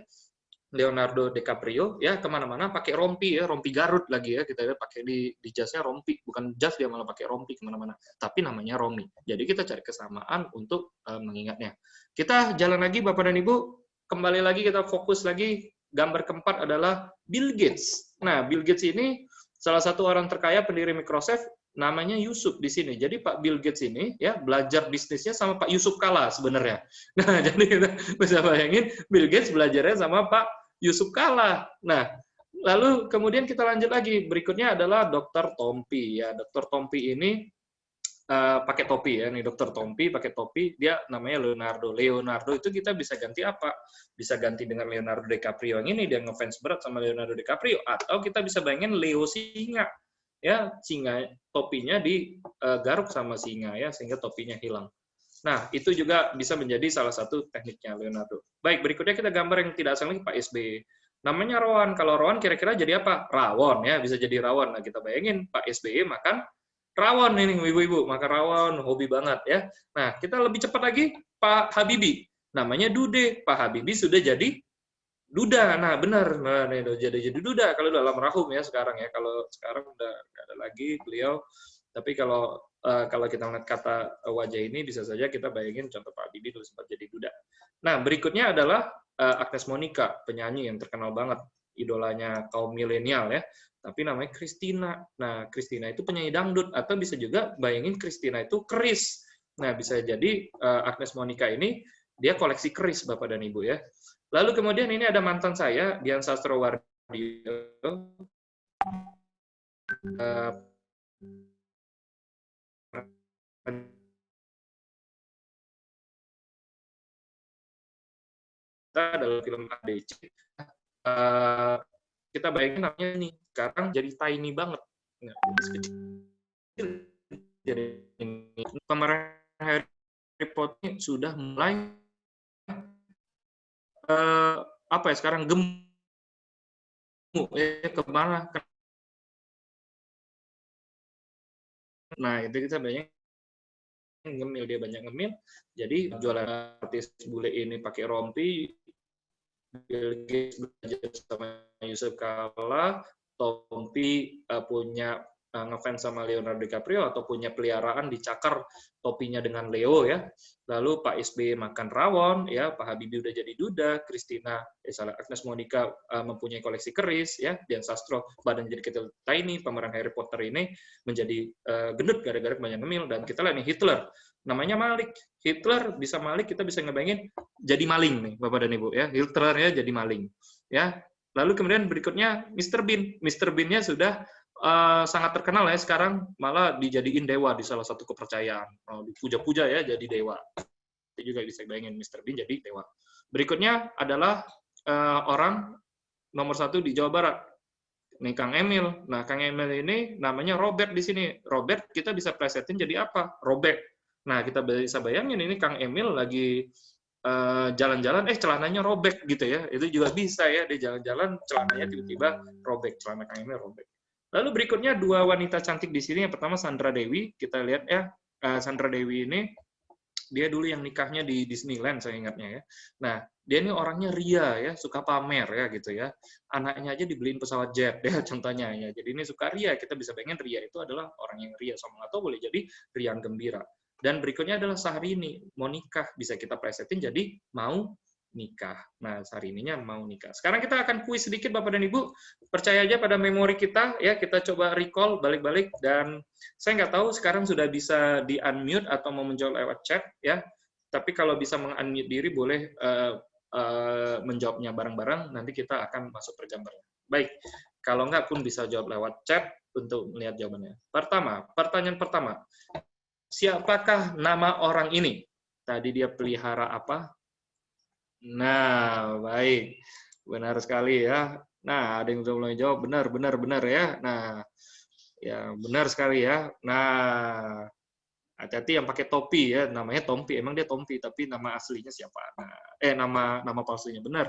Leonardo DiCaprio ya, kemana-mana pakai rompi ya, rompi Garut lagi ya, kita lihat pakai di jasnya rompi, bukan jas dia malah pakai rompi kemana-mana, tapi namanya Romy. Jadi kita cari kesamaan untuk mengingatnya. Kita jalan lagi Bapak dan Ibu, kembali lagi kita fokus lagi, gambar keempat adalah Bill Gates. Nah, Bill Gates ini salah satu orang terkaya pendiri Microsoft, namanya Yusuf di sini. Jadi Pak Bill Gates ini ya belajar bisnisnya sama Pak Yusuf Kala sebenarnya. Nah, jadi kita bisa bayangin Bill Gates belajarnya sama Pak Yusuf Kala. Nah, lalu kemudian kita lanjut lagi. Berikutnya adalah Dr. Tompi ya. Dr. Tompi ini pakai topi ya. Nih Dr. Tompi pakai topi, dia namanya Leonardo. Leonardo itu kita bisa ganti apa? Bisa ganti dengan Leonardo DiCaprio yang ini, dia ngefans berat sama Leonardo DiCaprio, atau kita bisa bayangin Leo singa. Ya, singa topinya digaruk sama singa ya, sehingga topinya hilang. Nah, itu juga bisa menjadi salah satu tekniknya Leonardo. Baik, berikutnya kita gambar yang tidak asing lagi, Pak SBY. Namanya Rowan. Kalau Rowan kira-kira jadi apa? Rawon ya, bisa jadi rawon. Nah, kita bayangin Pak SBY makan rawon ini, ibu-ibu. Makan rawon, hobi banget ya. Nah, kita lebih cepat lagi, Pak Habibie. Namanya Dude. Pak Habibie sudah jadi Duda. Nah, benar. Nah, ini udah jadi Duda. Kalau dalam rahum ya sekarang ya. Kalau sekarang udah nggak ada lagi beliau. Tapi kalau kita melihat kata wajah ini, bisa saja kita bayangin contoh Pak Habibie dulu sempat jadi Duda. Nah, berikutnya adalah Agnes Monica, penyanyi yang terkenal banget, idolanya kaum milenial ya. Tapi namanya Christina. Nah, Christina itu penyanyi dangdut, atau bisa juga bayangin Christina itu keris. Nah, bisa jadi Agnes Monica ini dia koleksi keris, Bapak dan Ibu ya. Lalu kemudian ini ada mantan saya, Dian Sastrowardio. Dalam film ADC, kita bayangin namanya nih, sekarang jadi tiny banget. Nah, jadi pemeran Harry Potter sudah mulai apa ya sekarang gemuk ya, kemana? Nah, itu kita banyak ngemil, dia banyak ngemil. Jadi jualan artis bule ini pakai rompi, Bill Gates belajar sama Yusuf Kala, Tompi punya ngefans sama Leonardo DiCaprio atau punya peliharaan dicakar topinya dengan Leo ya. Lalu Pak SBY makan rawon ya, Pak Habibie udah jadi Duda, Christina Agnes Monica mempunyai koleksi keris ya, Dian Sastro badan jadi kecil tiny, pemeran Harry Potter ini menjadi gendut gara-gara banyak ngemil. Dan kita lihat nih Hitler, namanya Malik. Hitler bisa Malik, kita bisa ngebayangin jadi maling nih Bapak dan Ibu ya. Hitler ya jadi maling ya. Lalu kemudian berikutnya Mr. Bean. Mr. Bean-nya sudah sangat terkenal ya sekarang, malah dijadiin dewa di salah satu kepercayaan. Dipuja-puja ya jadi dewa. Itu juga bisa bayangin Mr. Bean jadi dewa. Berikutnya adalah orang nomor 1 di Jawa Barat. Nih Kang Emil. Nah, Kang Emil ini namanya Robert di sini. Robert kita bisa plesetin jadi apa? Robert. Nah, kita bisa bayangin ini Kang Emil lagi jalan-jalan, celananya robek gitu ya. Itu juga bisa ya, dia jalan-jalan celananya tiba-tiba robek, celana Kang Emil robek. Lalu berikutnya 2 wanita cantik di sini. Yang pertama Sandra Dewi. Kita lihat ya, Sandra Dewi ini dia dulu yang nikahnya di Disneyland saya ingatnya ya. Nah, dia ini orangnya ria ya, suka pamer ya gitu ya. Anaknya aja dibeliin pesawat jet ya contohnya ya. Jadi ini suka ria. Kita bisa bayangin ria itu adalah orang yang ria, sombong, atau boleh jadi riang gembira. Dan berikutnya adalah Syahrini, mau nikah, bisa kita presetin jadi mau nikah. Nah, Syahrini-nya mau nikah. Sekarang kita akan kuis sedikit Bapak dan Ibu. Percaya aja pada memori kita ya, kita coba recall balik-balik. Dan saya nggak tahu sekarang sudah bisa di-unmute atau mau menjawab lewat chat ya. Tapi kalau bisa meng-unmute diri boleh menjawabnya bareng-bareng, nanti kita akan masuk per gambarnya. Baik, kalau enggak pun bisa jawab lewat chat untuk melihat jawabannya. Pertanyaan pertama, siapakah nama orang ini? Tadi dia pelihara apa? Nah, baik. Benar sekali ya. Nah, ada yang sudah mulai jawab. Benar ya. Nah, ya benar sekali ya. Nah, hati-hati yang pakai topi ya. Namanya Tompi. Emang dia Tompi, tapi nama aslinya siapa? Nah, nama palsunya. Benar.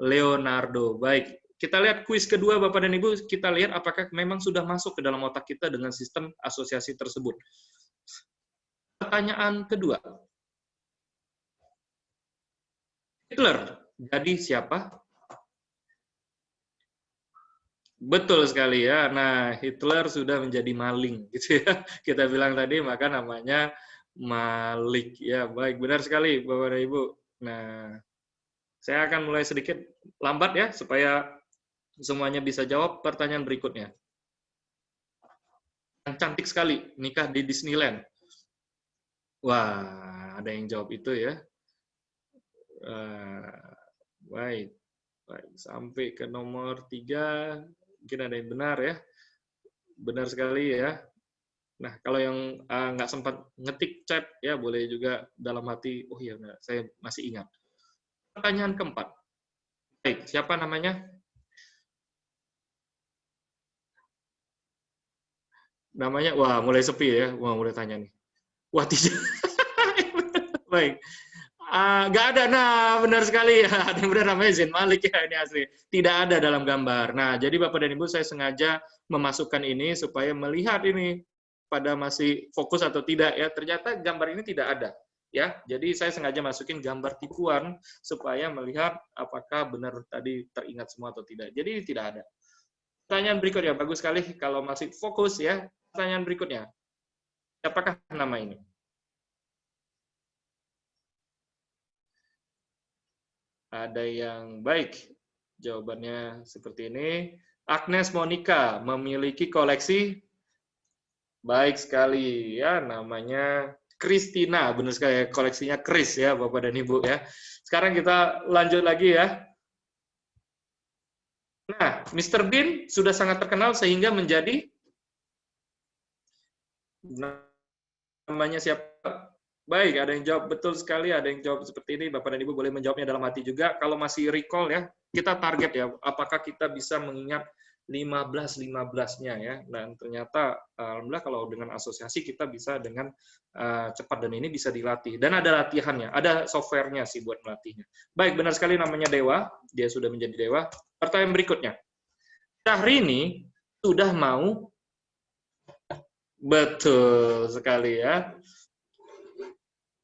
Leonardo. Baik. Kita lihat kuis kedua, Bapak dan Ibu. Kita lihat apakah memang sudah masuk ke dalam otak kita dengan sistem asosiasi tersebut. Pertanyaan kedua. Hitler jadi siapa? Betul sekali ya. Nah, Hitler sudah menjadi maling gitu ya. Kita bilang tadi maka namanya Malik ya. Baik, benar sekali Bapak dan Ibu. Nah, saya akan mulai sedikit lambat ya supaya semuanya bisa jawab pertanyaan berikutnya. Yang cantik sekali, nikah di Disneyland. Wah, ada yang jawab itu ya. Baik, sampai ke nomor 3, mungkin ada yang benar ya. Benar sekali ya. Nah, kalau yang nggak sempat ngetik chat ya, boleh juga dalam hati, oh iya, saya masih ingat. Pertanyaan keempat. Baik, siapa namanya? Namanya, wah mulai sepi ya, wah mulai tanya nih. Wah tidak. Baik. Nggak ada, nah benar sekali ya, ada yang benar namanya Zain Malik ya, ini asli. Tidak ada dalam gambar. Nah, jadi Bapak dan Ibu saya sengaja memasukkan ini supaya melihat ini pada masih fokus atau tidak ya. Ternyata gambar ini tidak ada ya. Jadi saya sengaja masukin gambar tipuan supaya melihat apakah benar tadi teringat semua atau tidak. Jadi tidak ada. Pertanyaan berikutnya, bagus sekali kalau masih fokus ya. Pertanyaan berikutnya, apakah nama ini? Ada yang baik. Jawabannya seperti ini. Agnes Monica memiliki koleksi baik sekali ya, namanya Christina. Benar sekali, koleksinya Chris ya, Bapak dan Ibu ya. Sekarang kita lanjut lagi ya. Nah, Mr. Bean sudah sangat terkenal sehingga menjadi namanya siapa? Baik, ada yang jawab betul sekali, ada yang jawab seperti ini. Bapak dan Ibu boleh menjawabnya dalam hati juga. Kalau masih recall ya, kita target ya, apakah kita bisa mengingat 15-15-nya ya. Dan ternyata, alhamdulillah kalau dengan asosiasi kita bisa dengan cepat dan ini bisa dilatih. Dan ada latihannya, ada softwarenya sih buat melatihnya. Baik, benar sekali namanya Dewa, dia sudah menjadi Dewa. Pertanyaan berikutnya, Syahrini sudah mau, betul sekali ya.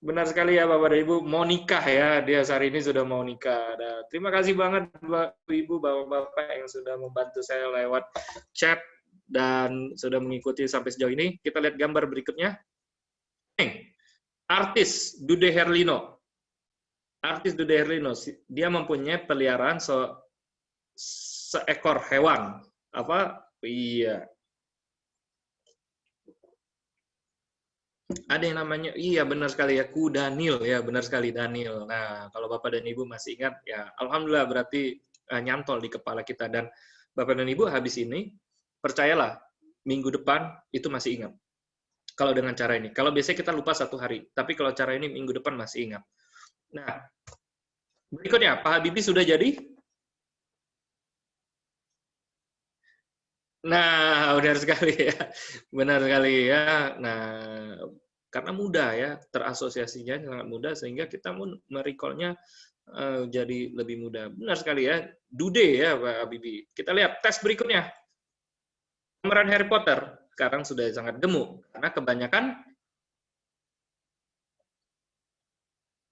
Benar sekali ya Bapak dan Ibu, mau nikah ya, dia hari ini sudah mau nikah. Nah, terima kasih banget Bapak Ibu, Bapak-Bapak yang sudah membantu saya lewat chat dan sudah mengikuti sampai sejauh ini. Kita lihat gambar berikutnya. Artis Dude Herlino. Artis Dude Herlino, dia mempunyai peliharaan seekor hewan. Apa? Iya. Ada yang namanya, iya benar sekali ya, kuda Nil ya, benar sekali Daniel. Nah, kalau Bapak dan Ibu masih ingat, ya alhamdulillah berarti nyantol di kepala kita. Dan Bapak dan Ibu habis ini, percayalah, minggu depan itu masih ingat. Kalau dengan cara ini. Kalau biasanya kita lupa 1 hari, tapi kalau cara ini minggu depan masih ingat. Nah, berikutnya, Pak Habibie sudah jadi? Nah, benar sekali ya. Benar sekali ya. Nah, karena mudah ya, terasosiasinya sangat mudah sehingga kita pun merecall-nya jadi lebih mudah. Benar sekali ya. Dude ya, Pak Habibie. Kita lihat tes berikutnya. Pemeran Harry Potter sekarang sudah sangat gemuk karena kebanyakan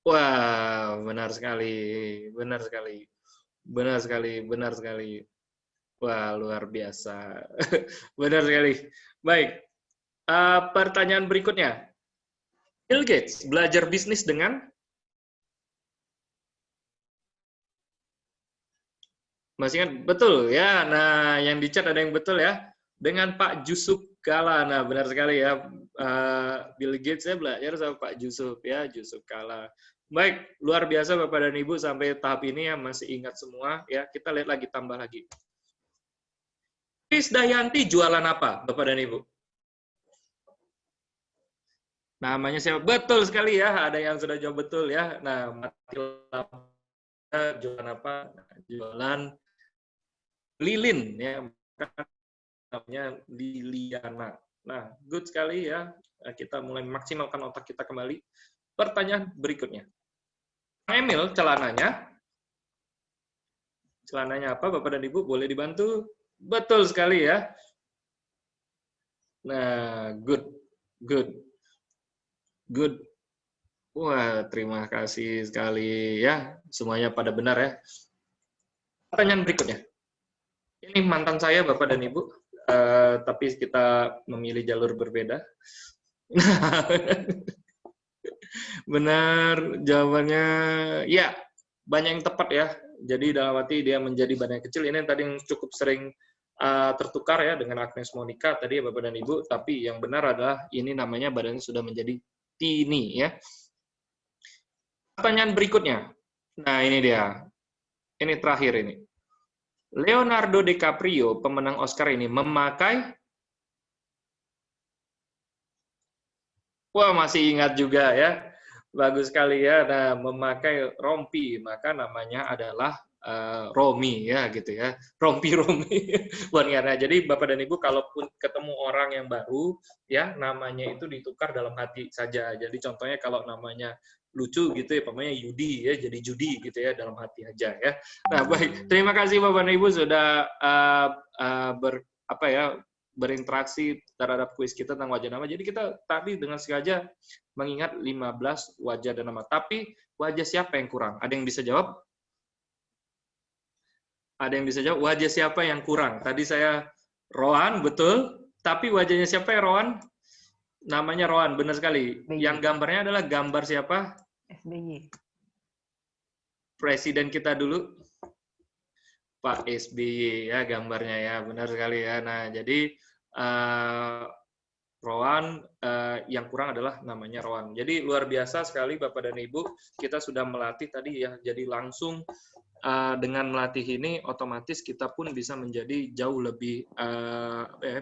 wah, benar sekali. Benar sekali. Benar sekali, benar sekali. Wah, luar biasa. Benar sekali. Baik, pertanyaan berikutnya. Bill Gates belajar bisnis dengan? Masih ingat? Betul ya. Nah, yang di chat ada yang betul ya. Dengan Pak Jusuf Kalla. Nah, benar sekali ya. Bill Gates saya belajar sama Pak Yusuf ya, Yusuf Kalla. Baik, luar biasa Bapak dan Ibu sampai tahap ini ya masih ingat semua ya. Kita lihat lagi, tambah lagi. Krisdayanti jualan apa Bapak dan Ibu? Namanya siapa? Betul sekali ya, ada yang sudah jawab betul ya. Nah, mati lampu jualan apa? Jualan lilin ya, namanya Liliana. Nah, good sekali ya. Kita mulai maksimalkan otak kita kembali. Pertanyaan berikutnya. Emil, celananya apa Bapak dan Ibu? Boleh dibantu? Betul sekali ya. Nah, good. Wah, terima kasih sekali ya. Semuanya pada benar ya. Pertanyaan berikutnya. Ini mantan saya, Bapak dan Ibu. Tapi kita memilih jalur berbeda. Benar, jawabannya ya, banyak yang tepat ya. Jadi dalam arti dia menjadi badan yang kecil. Ini yang tadi yang cukup sering tertukar ya dengan Agnes Monica tadi ya Bapak dan Ibu. Tapi yang benar adalah ini namanya badannya sudah menjadi teeny ya. Pertanyaan berikutnya. Nah, ini dia. Ini terakhir ini. Leonardo DiCaprio, pemenang Oscar ini memakai wah, masih ingat juga ya. Bagus sekali ya. Nah, memakai rompi, maka namanya adalah Romi ya gitu ya. Rompi. Nah, jadi Bapak dan Ibu kalaupun ketemu orang yang baru ya, namanya itu ditukar dalam hati saja. Jadi contohnya kalau namanya lucu gitu ya, namanya Yudi ya, jadi Judi gitu ya, dalam hati aja ya. Nah, baik. Terima kasih Bapak dan Ibu sudah berinteraksi terhadap kuis kita tentang wajah nama. Jadi kita tadi dengan sengaja mengingat 15 wajah dan nama. Tapi wajah siapa yang kurang? Ada yang bisa jawab? Ada yang bisa jawab? Wajah siapa yang kurang? Tadi saya Rohan, betul. Tapi wajahnya siapa ya Rohan? Namanya Rohan, benar sekali. SBY. Yang gambarnya adalah gambar siapa? SBY. Presiden kita dulu. Pak SBY ya gambarnya ya, benar sekali ya. Nah, jadi Rohan yang kurang adalah namanya Rohan. Jadi luar biasa sekali Bapak dan Ibu, kita sudah melatih tadi ya. Jadi langsung dengan melatih ini otomatis kita pun bisa menjadi jauh lebih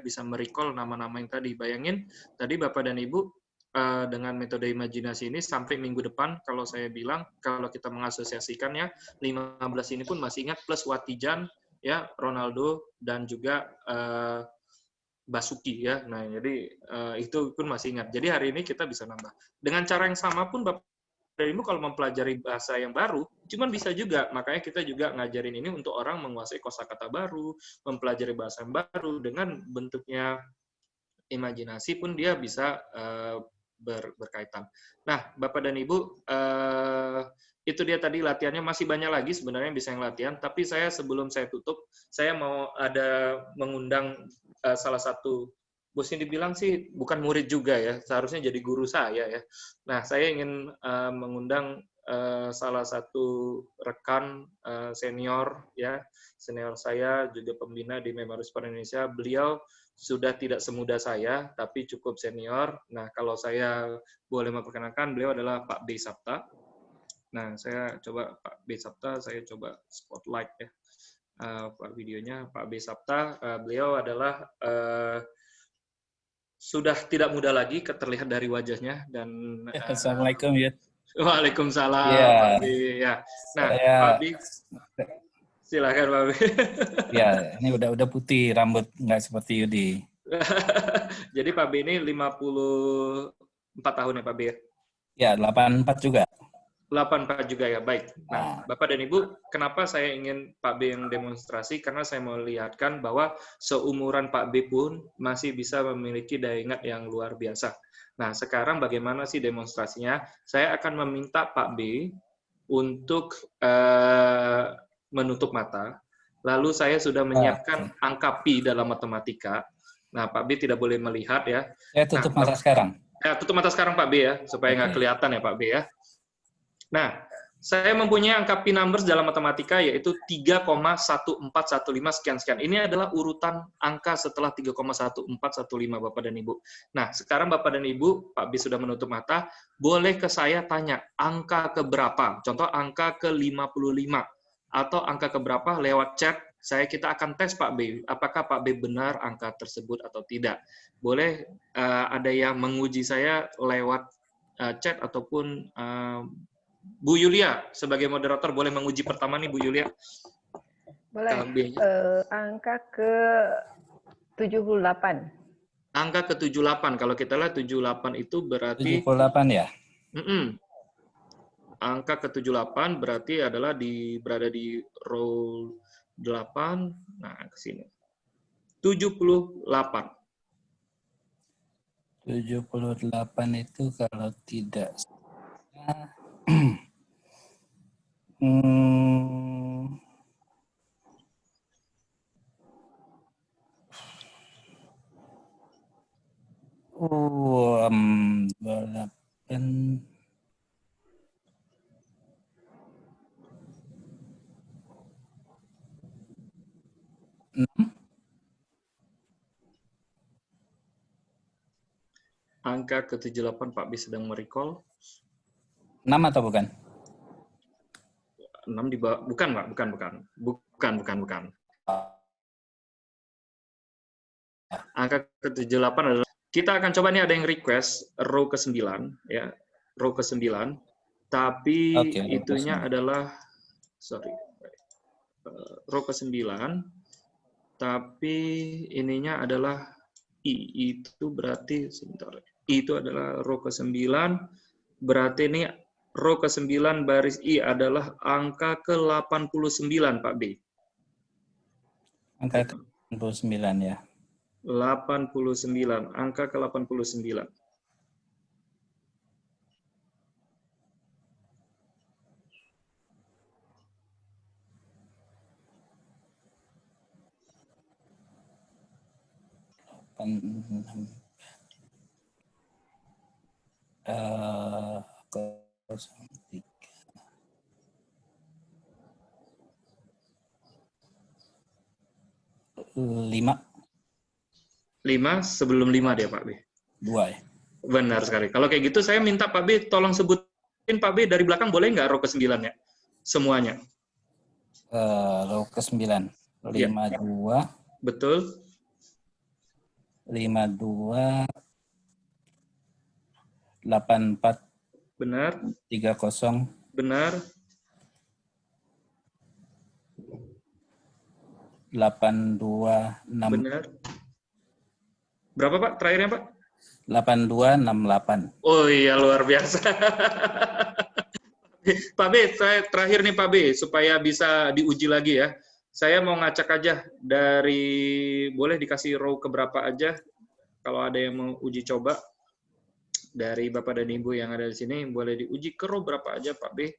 bisa merecall nama-nama yang tadi. Bayangin tadi Bapak dan Ibu dengan metode imajinasi ini sampai minggu depan kalau saya bilang kalau kita mengasosiasikannya 15 ini pun masih ingat plus Watijan ya, Ronaldo dan juga Basuki ya. Nah, jadi itu pun masih ingat. Jadi hari ini kita bisa nambah. Dengan cara yang sama pun Bapak dan Ibu kalau mempelajari bahasa yang baru, cuman bisa juga. Makanya kita juga ngajarin ini untuk orang menguasai kosakata baru, mempelajari bahasa yang baru dengan bentuknya imajinasi pun dia bisa berkaitan. Nah, Bapak dan Ibu, itu dia tadi latihannya, masih banyak lagi sebenarnya bisa yang latihan, tapi saya sebelum saya tutup, saya mau mengundang salah satu, bosnya dibilang sih bukan murid juga ya, seharusnya jadi guru saya ya. Nah, saya ingin mengundang salah satu rekan senior ya, senior saya juga pembina di Memori Sport Indonesia. Beliau sudah tidak semuda saya, tapi cukup senior. Nah, kalau saya boleh memperkenalkan, beliau adalah Pak B. Sapta. Nah, saya coba Pak B. Sapta, saya coba spotlight ya, Pak videonya. Pak B. Sapta, beliau adalah sudah tidak muda lagi, terlihat dari wajahnya dan. Assalamualaikum ya. Waalaikumsalam. Ya. Pak B. Ya. Nah, Pak B. Silakan Pak B. Ya, ini udah putih, rambut nggak seperti Yudi. Jadi Pak B ini 54 tahun ya Pak B ya? Ya, 84 juga. 84 juga ya, baik. Nah, Bapak dan Ibu, kenapa saya ingin Pak B yang demonstrasi? Karena saya mau lihatkan bahwa seumuran Pak B pun masih bisa memiliki daya ingat yang luar biasa. Nah, sekarang bagaimana sih demonstrasinya? Saya akan meminta Pak B untuk menutup mata, lalu saya sudah menyiapkan angka pi dalam matematika. Nah, Pak B tidak boleh melihat ya. Saya tutup mata sekarang. Tutup mata sekarang Pak B ya, supaya nggak kelihatan ya Pak B ya. Nah, Saya mempunyai angka P-numbers dalam matematika yaitu 3,1415 sekian-sekian. Ini adalah urutan angka setelah 3,1415 Bapak dan Ibu. Nah, sekarang Bapak dan Ibu, Pak B sudah menutup mata, boleh ke saya tanya angka keberapa. Contoh angka ke-55 atau angka keberapa lewat chat. Kita akan tes Pak B, apakah Pak B benar angka tersebut atau tidak. Boleh ada yang menguji saya lewat chat ataupun Bu Yulia sebagai moderator boleh menguji pertama nih Bu Yulia. Boleh. Angka ke-78. Angka ke-78. Kalau kita lihat 78 itu berarti 78 ya? Angka ke-78 berarti adalah berada di row 8. Nah, ke sini. 78. 78 itu kalau tidak Angka ke-78 Pak B sedang merecall. 6 atau bukan? 6 di bawah. Bukan, Pak. Bukan. Angka ke-78 adalah, kita akan coba nih ada yang request row ke-9 ya. Row ke-9. Tapi itunya adalah row ke-9. Tapi ininya adalah itu berarti sebentar. Itu adalah row ke-9. Berarti ini row ke-9 baris I adalah angka ke-89 Pak B. Angka ke-89 ya. 89, angka ke-89. Lima sebelum 5 dia Pak B. 2 ya. Benar sekali. Kalau kayak gitu saya minta Pak B tolong sebutin Pak B dari belakang boleh nggak row ke-9 ya? Semuanya. Row ke-9. 52. Betul. 52 84 benar 30 benar 82 6 benar. Berapa Pak terakhirnya Pak? 8268. Oh iya luar biasa. Pak B, saya terakhir nih Pak B supaya bisa diuji lagi ya. Saya mau ngacak aja boleh dikasih row keberapa aja kalau ada yang mau uji coba dari Bapak dan Ibu yang ada di sini boleh diuji ke row berapa aja Pak B.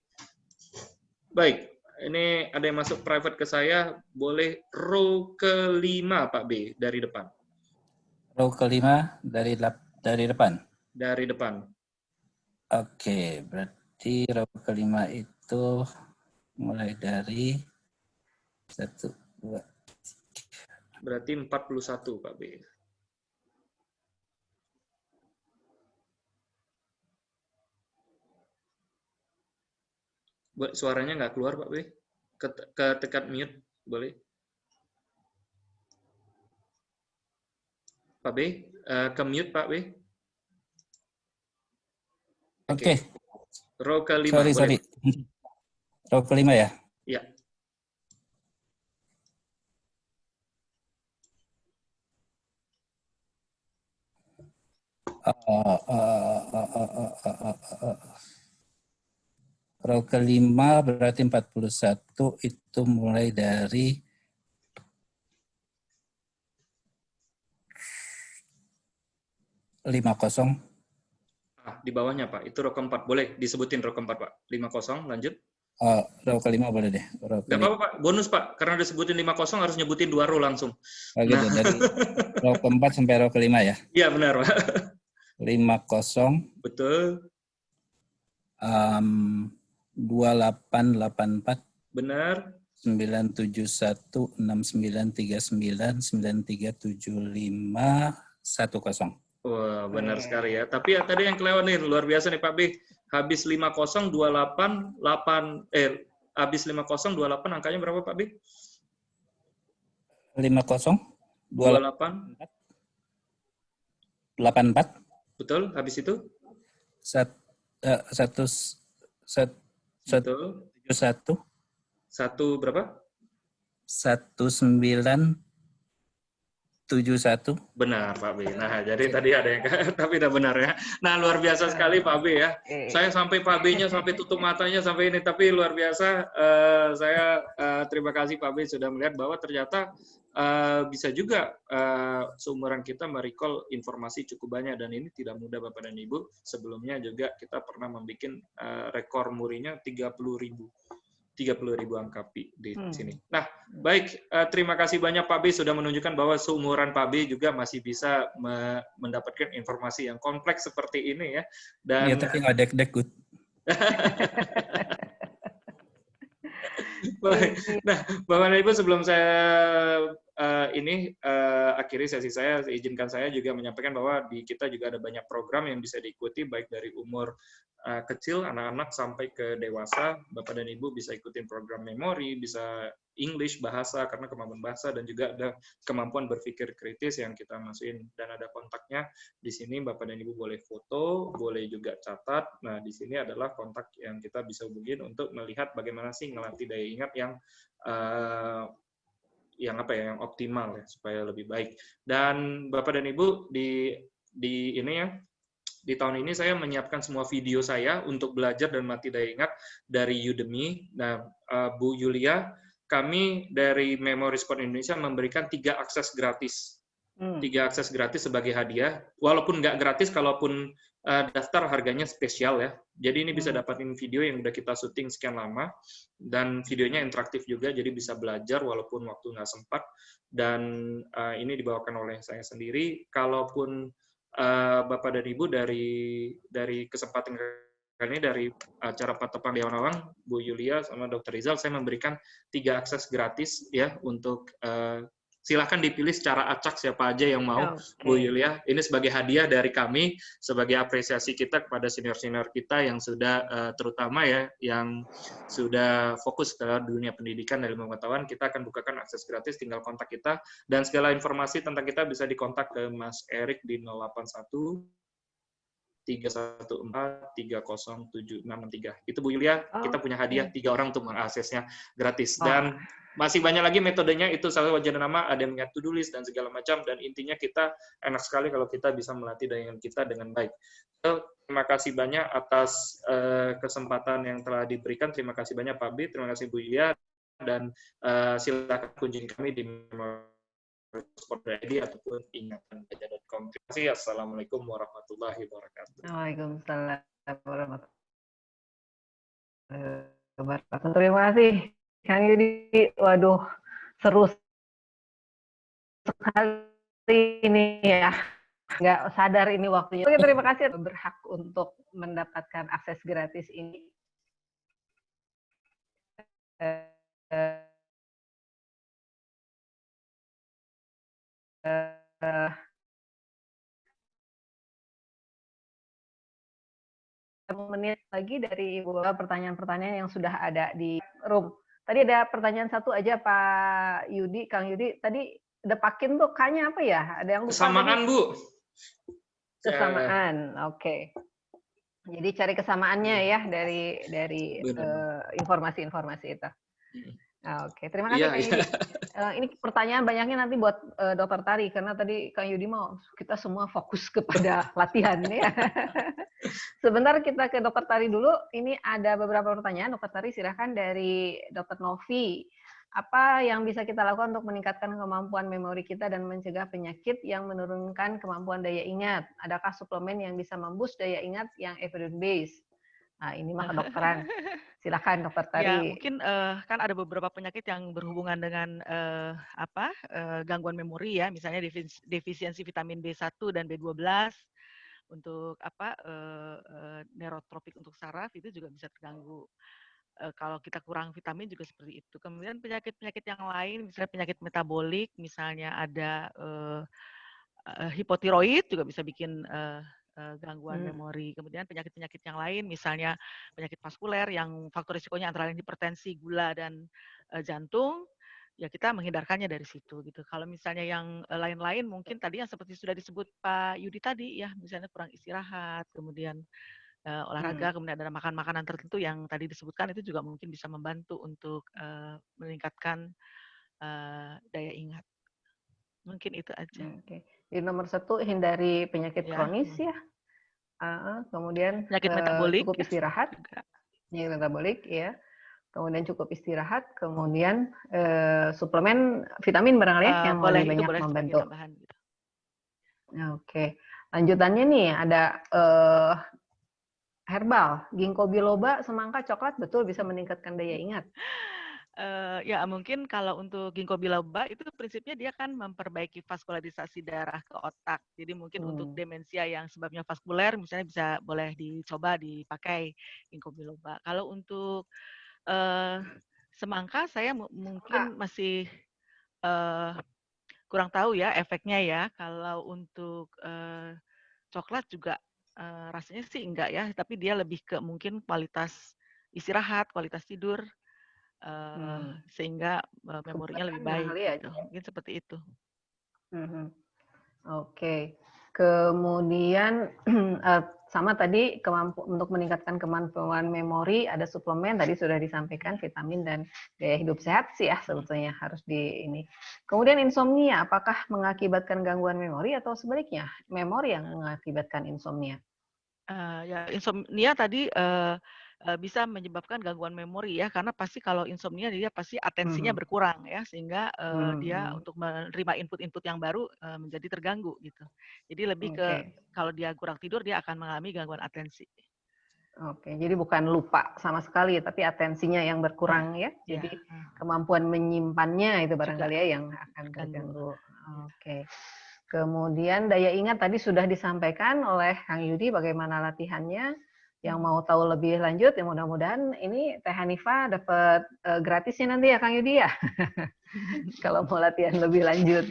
Baik, ini ada yang masuk private ke saya, boleh row ke-5 Pak B dari depan. Row ke-5 dari depan. Dari depan. Oke, berarti row ke-5 itu mulai dari 1, 2, 3. Berarti 41 Pak B. Suaranya nggak keluar Pak B. Ketekan mute, boleh? Pak B, ke mute Pak B. Oke. Row ke-5. Sorry. Row ke-5 ya? Iya. Row ke-5 berarti 41 itu mulai dari 50. Di bawahnya Pak, itu row ke-4. Boleh disebutin row ke-4 Pak. 50, lanjut. Row ke-5 boleh deh. Nggak apa-apa Pak, bonus Pak. Karena udah sebutin 50 harus nyebutin 2 row langsung. Gitu, dari row ke-4 sampai row ke-5 ya? Iya benar Pak. 50. Betul. 2884 Benar. 971 6939 9375 10. Wah, benar sekali ya. Tapi ya tadi yang kelewat nih, luar biasa nih Pak B. Habis 5028 habis 5028 angkanya berapa Pak B? 5028 84. Betul, habis itu? Betul. 71. Satu berapa? 1971. Benar Pak B. Nah, jadi tadi ada yang tapi udah benar ya. Nah, luar biasa sekali Pak B ya. Saya sampai Pak B-nya sampai tutup matanya sampai ini, tapi luar biasa. Saya terima kasih Pak B sudah melihat bahwa ternyata bisa juga seumuran kita merecall informasi cukup banyak, dan ini tidak mudah Bapak dan Ibu. Sebelumnya juga kita pernah membuat rekor murinya 30.000 angka pi di sini. Nah, baik, terima kasih banyak Pak B sudah menunjukkan bahwa seumuran Pak B juga masih bisa mendapatkan informasi yang kompleks seperti ini ya. Dan ya, tapi nggak dek-dek. Nah, Bapak dan Ibu, sebelum saya akhiri sesi saya, izinkan saya juga menyampaikan bahwa di kita juga ada banyak program yang bisa diikuti baik dari umur kecil, anak-anak sampai ke dewasa. Bapak dan Ibu bisa ikutin program memori, bisa English, bahasa, karena kemampuan bahasa, dan juga ada kemampuan berpikir kritis yang kita masukin, dan ada kontaknya. Di sini Bapak dan Ibu boleh foto, boleh juga catat. Nah, di sini adalah kontak yang kita bisa hubungin untuk melihat bagaimana sih ngelatih daya ingat yang optimal ya, supaya lebih baik. Dan Bapak dan Ibu, di ini ya, di tahun ini saya menyiapkan semua video saya untuk belajar dan melatih daya ingat dari Udemy. Nah, Bu Yulia, kami dari Memory Sport Indonesia memberikan 3 akses gratis. 3 akses gratis sebagai hadiah. Walaupun nggak gratis, kalaupun daftar harganya spesial ya. Jadi ini bisa dapatin video yang udah kita syuting sekian lama, dan videonya interaktif juga, jadi bisa belajar walaupun waktu nggak sempat. Dan ini dibawakan oleh saya sendiri. Kalaupun Bapak dan Ibu dari kesempatan ini, dari acara Patepang Dewan Awang, Bu Yulia sama Dr. Rizal, saya memberikan 3 akses gratis ya, untuk silahkan dipilih secara acak siapa aja yang mau. Bu Yulia, ini sebagai hadiah dari kami, sebagai apresiasi kita kepada senior-senior kita yang sudah terutama ya, yang sudah fokus ke dunia pendidikan dan ilmu pengetahuan. Kita akan bukakan akses gratis, tinggal kontak kita, dan segala informasi tentang kita bisa dikontak ke Mas Erik di 081 314 307663. Itu Bu Yulia, kita punya hadiah 3 orang untuk mengaksesnya gratis. Dan masih banyak lagi metodenya, itu salah wajah dan nama, ada yang to-do list dan segala macam, dan intinya kita enak sekali kalau kita bisa melatih daya ingat kita dengan baik. So, terima kasih banyak atas kesempatan yang telah diberikan. Terima kasih banyak Pak B, terima kasih Bu Yulia, dan silakan kunjungi kami di Sport.id ataupun ingatanbaja.com. Terima kasih. Assalamualaikum warahmatullahi wabarakatuh. Waalaikumsalam warahmatullahi wabarakatuh. Terima kasih Kang Yudi. Waduh, seru sekali ini ya. Nggak sadar ini waktunya. Oke, terima kasih. Berhak untuk mendapatkan akses gratis ini. Menit lagi dari pertanyaan-pertanyaan yang sudah ada di room. Tadi ada pertanyaan satu aja Pak Yudi, Kang Yudi. Tadi depakin tuh kayaknya apa ya? Ada yang lupa. Kesamaan tadi. Bu. Kesamaan, oke. Jadi cari kesamaannya ya dari informasi-informasi itu. Oke, terima kasih Kang Yudi. Ini pertanyaan banyaknya nanti buat Dr. Tari, karena tadi Kang Yudi mau kita semua fokus kepada latihan ya. Sebentar kita ke Dr. Tari dulu. Ini ada beberapa pertanyaan. Dr. Tari silahkan dari Dr. Novi. Apa yang bisa kita lakukan untuk meningkatkan kemampuan memori kita dan mencegah penyakit yang menurunkan kemampuan daya ingat? Adakah suplemen yang bisa memboost daya ingat yang evidence based? Nah, ini mah kedokteran. Silakan Dr. Tari. Ya, mungkin kan ada beberapa penyakit yang berhubungan dengan gangguan memori ya, misalnya defisiensi vitamin B1 dan B12 untuk neurotropik untuk saraf itu juga bisa terganggu. kalau kita kurang vitamin juga seperti itu. Kemudian penyakit-penyakit yang lain, misalnya penyakit metabolik, misalnya ada hipotiroid juga bisa bikin gangguan memori. Kemudian penyakit-penyakit yang lain, misalnya penyakit vaskuler yang faktor risikonya antara lain hipertensi, gula, dan jantung, ya kita menghindarkannya dari situ gitu. Kalau misalnya yang lain-lain mungkin tadi yang seperti sudah disebut Pak Yudi tadi ya, misalnya kurang istirahat, kemudian olahraga, kemudian ada makan makanan tertentu yang tadi disebutkan, itu juga mungkin bisa membantu untuk meningkatkan daya ingat. Mungkin itu aja. Oke. Jadi nomor 1 hindari penyakit kronis ya. Kemudian penyakit metabolik cukup ya, istirahat. juga. Penyakit metabolik ya. Kemudian cukup istirahat, kemudian suplemen vitamin barangkali ya yang Boleh, lebih itu banyak boleh sebagai membantu. tambahan gitu. Oke. Lanjutannya nih ada herbal, ginkgo biloba, semangka, coklat betul bisa meningkatkan daya ingat. Ya mungkin kalau untuk ginkgo biloba itu prinsipnya dia kan memperbaiki vaskularisasi darah ke otak. Jadi mungkin untuk demensia yang sebabnya vaskuler misalnya bisa boleh dicoba dipakai ginkgo biloba. Kalau untuk semangka saya mungkin masih kurang tahu ya efeknya ya. Kalau untuk coklat juga rasanya sih enggak ya, tapi dia lebih ke mungkin kualitas istirahat, kualitas tidur, sehingga memorinya lebih baik barangkali ya. gitu. Mungkin seperti itu. Oke. Kemudian sama tadi untuk meningkatkan kemampuan memori ada suplemen tadi sudah disampaikan vitamin dan gaya hidup sehat sih ya sebetulnya harus di ini. Kemudian insomnia apakah mengakibatkan gangguan memori atau sebaliknya memori yang mengakibatkan insomnia? Ya insomnia tadi bisa menyebabkan gangguan memori ya, karena pasti kalau insomnia dia pasti atensinya berkurang ya, sehingga dia untuk menerima input-input yang baru menjadi terganggu gitu. Jadi lebih ke kalau dia kurang tidur dia akan mengalami gangguan atensi. Oke, jadi bukan lupa sama sekali, tapi atensinya yang berkurang ya. Jadi kemampuan menyimpannya itu barangkali ya yang akan terganggu. Oke. Kemudian daya ingat tadi sudah disampaikan oleh Kang Yudi bagaimana latihannya. Yang mau tahu lebih lanjut, ya mudah-mudahan ini Teh Hanifa dapat gratisnya nanti ya Kang Yudi ya. Kalau mau latihan lebih lanjut.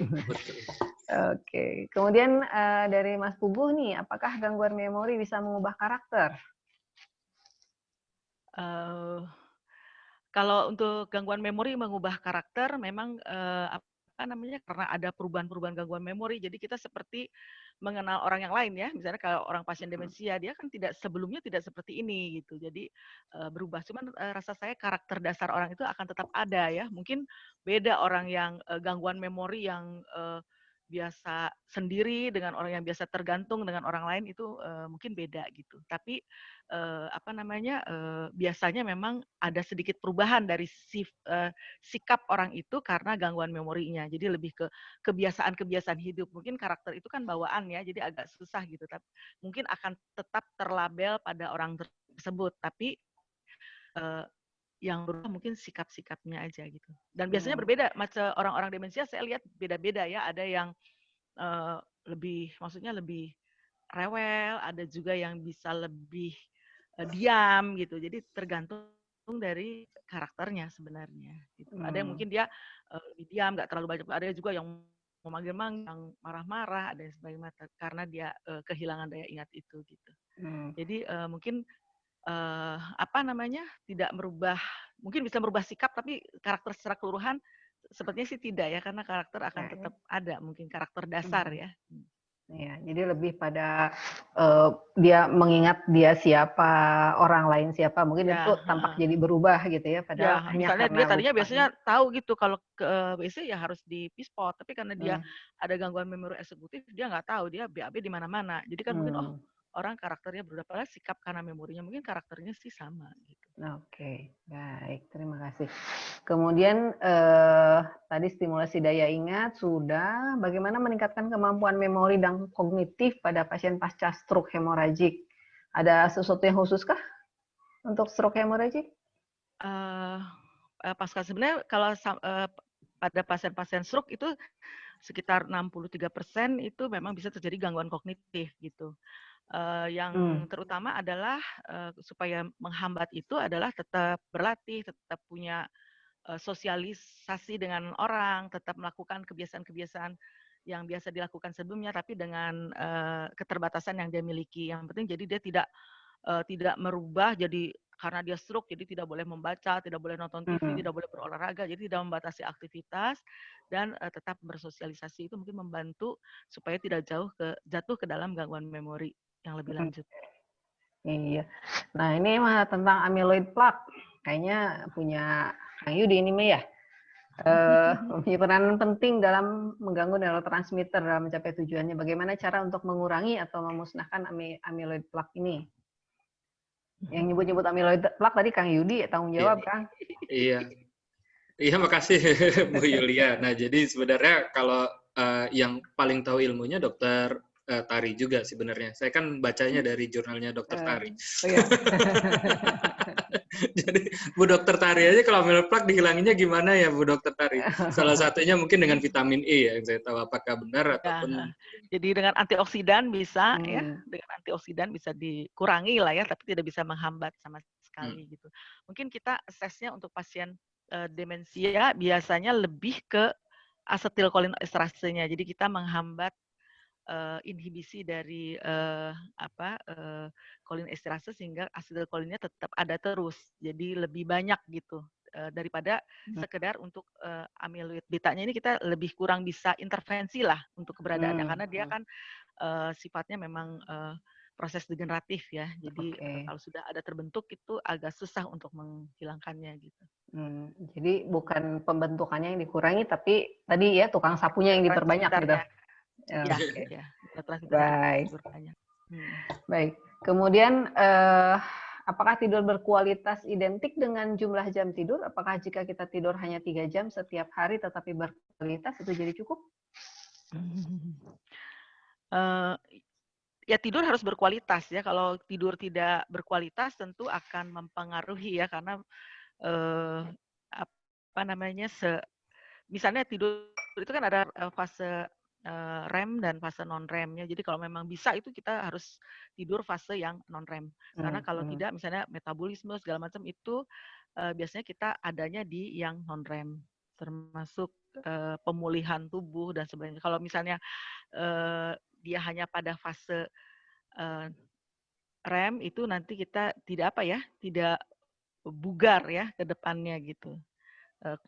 Oke. Kemudian dari Mas Puguh nih, apakah gangguan memori bisa mengubah karakter? Kalau untuk gangguan memori mengubah karakter memang apa namanya karena ada perubahan-perubahan gangguan memori jadi kita seperti mengenal orang yang lain ya misalnya kalau orang pasien demensia dia kan sebelumnya tidak seperti ini gitu jadi berubah cuman rasa saya karakter dasar orang itu akan tetap ada ya mungkin beda orang yang gangguan memori yang biasa sendiri dengan orang yang biasa tergantung dengan orang lain itu mungkin beda gitu. Tapi apa namanya biasanya memang ada sedikit perubahan dari sikap orang itu karena gangguan memorinya. Jadi lebih ke kebiasaan-kebiasaan hidup. Mungkin karakter itu kan bawaan ya, jadi agak susah gitu. Tapi mungkin akan tetap terlabel pada orang tersebut. Tapi yang berubah mungkin sikap-sikapnya aja gitu. Dan biasanya berbeda. Macam orang-orang demensia saya lihat beda-beda ya. Ada yang maksudnya lebih rewel, ada juga yang bisa lebih diam gitu. Jadi tergantung dari karakternya sebenarnya. Gitu. Ada yang mungkin dia lebih diam, nggak terlalu banyak. Ada juga yang memanggil-manggil, yang marah-marah, ada yang sebagainya karena dia kehilangan daya ingat itu gitu. Jadi mungkin apa namanya tidak merubah, mungkin bisa merubah sikap, tapi karakter secara keseluruhan sepertinya sih tidak ya, karena karakter akan tetap ada, mungkin karakter dasar ya. Ya, jadi lebih pada dia mengingat dia siapa, orang lain siapa, mungkin itu tampak jadi berubah gitu ya, padahal hanya misalnya karena dia tadinya lupa. biasanya tahu gitu kalau ke WC ya harus di pispot, tapi karena dia ada gangguan memori eksekutif, dia nggak tahu, dia BAB di mana-mana. Jadi kan mungkin orang karakternya berubah, padahal sikap karena memorinya mungkin karakternya sih sama gitu. Oke, baik, terima kasih. Kemudian tadi stimulasi daya ingat sudah. Bagaimana meningkatkan kemampuan memori dan kognitif pada pasien pasca stroke hemoragik? Ada sesuatu yang khusus kah untuk stroke hemoragik? Pasca sebenarnya kalau pada pasien-pasien stroke itu sekitar 63% itu memang bisa terjadi gangguan kognitif gitu. Yang terutama adalah supaya menghambat itu adalah tetap berlatih, tetap punya sosialisasi dengan orang, tetap melakukan kebiasaan-kebiasaan yang biasa dilakukan sebelumnya, tapi dengan keterbatasan yang dia miliki. Yang penting jadi dia tidak merubah jadi karena dia stroke, jadi tidak boleh membaca, tidak boleh nonton TV, tidak boleh berolahraga, jadi tidak membatasi aktivitas dan tetap bersosialisasi. Itu mungkin membantu supaya tidak jatuh ke dalam gangguan memori yang lebih lanjut. Iya. Nah ini mah tentang amyloid plaque. Kayaknya punya Kang Yudi ini ya. Mempunyai peran penting dalam mengganggu neurotransmitter dalam mencapai tujuannya. Bagaimana cara untuk mengurangi atau memusnahkan amyloid plaque ini? Yang nyebut-nyebut amyloid plaque tadi Kang Yudi, tanggung jawab Kang. Iya. Iya, makasih Bu Yulia. Nah, jadi sebenarnya kalau yang paling tahu ilmunya Dokter Tari juga sebenarnya. Saya kan bacanya dari jurnalnya Dokter Tari. Jadi Bu Dokter Tari aja kalau amyloid plaque dihilanginnya gimana ya Bu Dokter Tari? Salah satunya mungkin dengan vitamin E ya, yang saya tahu. Apakah benar ataupun... Jadi dengan antioksidan bisa ya, dengan antioksidan bisa dikurangi lah ya, tapi tidak bisa menghambat sama sekali gitu. Mungkin kita assessnya untuk pasien demensia biasanya lebih ke asetilkolinesterasenya. Jadi kita menghambat inhibisi dari kolinesterase sehingga asetilkolinnya tetap ada terus. Jadi lebih banyak gitu daripada sekedar untuk amyloid betanya ini kita lebih kurang bisa intervensi lah untuk keberadaannya karena dia kan sifatnya memang proses degeneratif ya. Jadi kalau sudah ada terbentuk itu agak susah untuk menghilangkannya gitu. Jadi bukan pembentukannya yang dikurangi tapi tadi ya tukang sapunya yang diperbanyak gitu. Ya, baik. Baik. Kemudian apakah tidur berkualitas identik dengan jumlah jam tidur? Apakah jika kita tidur hanya 3 jam setiap hari tetapi berkualitas itu jadi cukup? Ya tidur harus berkualitas ya. Kalau tidur tidak berkualitas tentu akan mempengaruhi ya karena misalnya tidur itu kan ada fase REM dan fase non-REM-nya. Jadi kalau memang bisa itu kita harus tidur fase yang non-REM. Karena kalau tidak misalnya metabolisme segala macam itu biasanya kita adanya di yang non-REM. Termasuk pemulihan tubuh dan sebagainya. Kalau misalnya dia hanya pada fase REM itu nanti kita tidak bugar ya ke depannya gitu.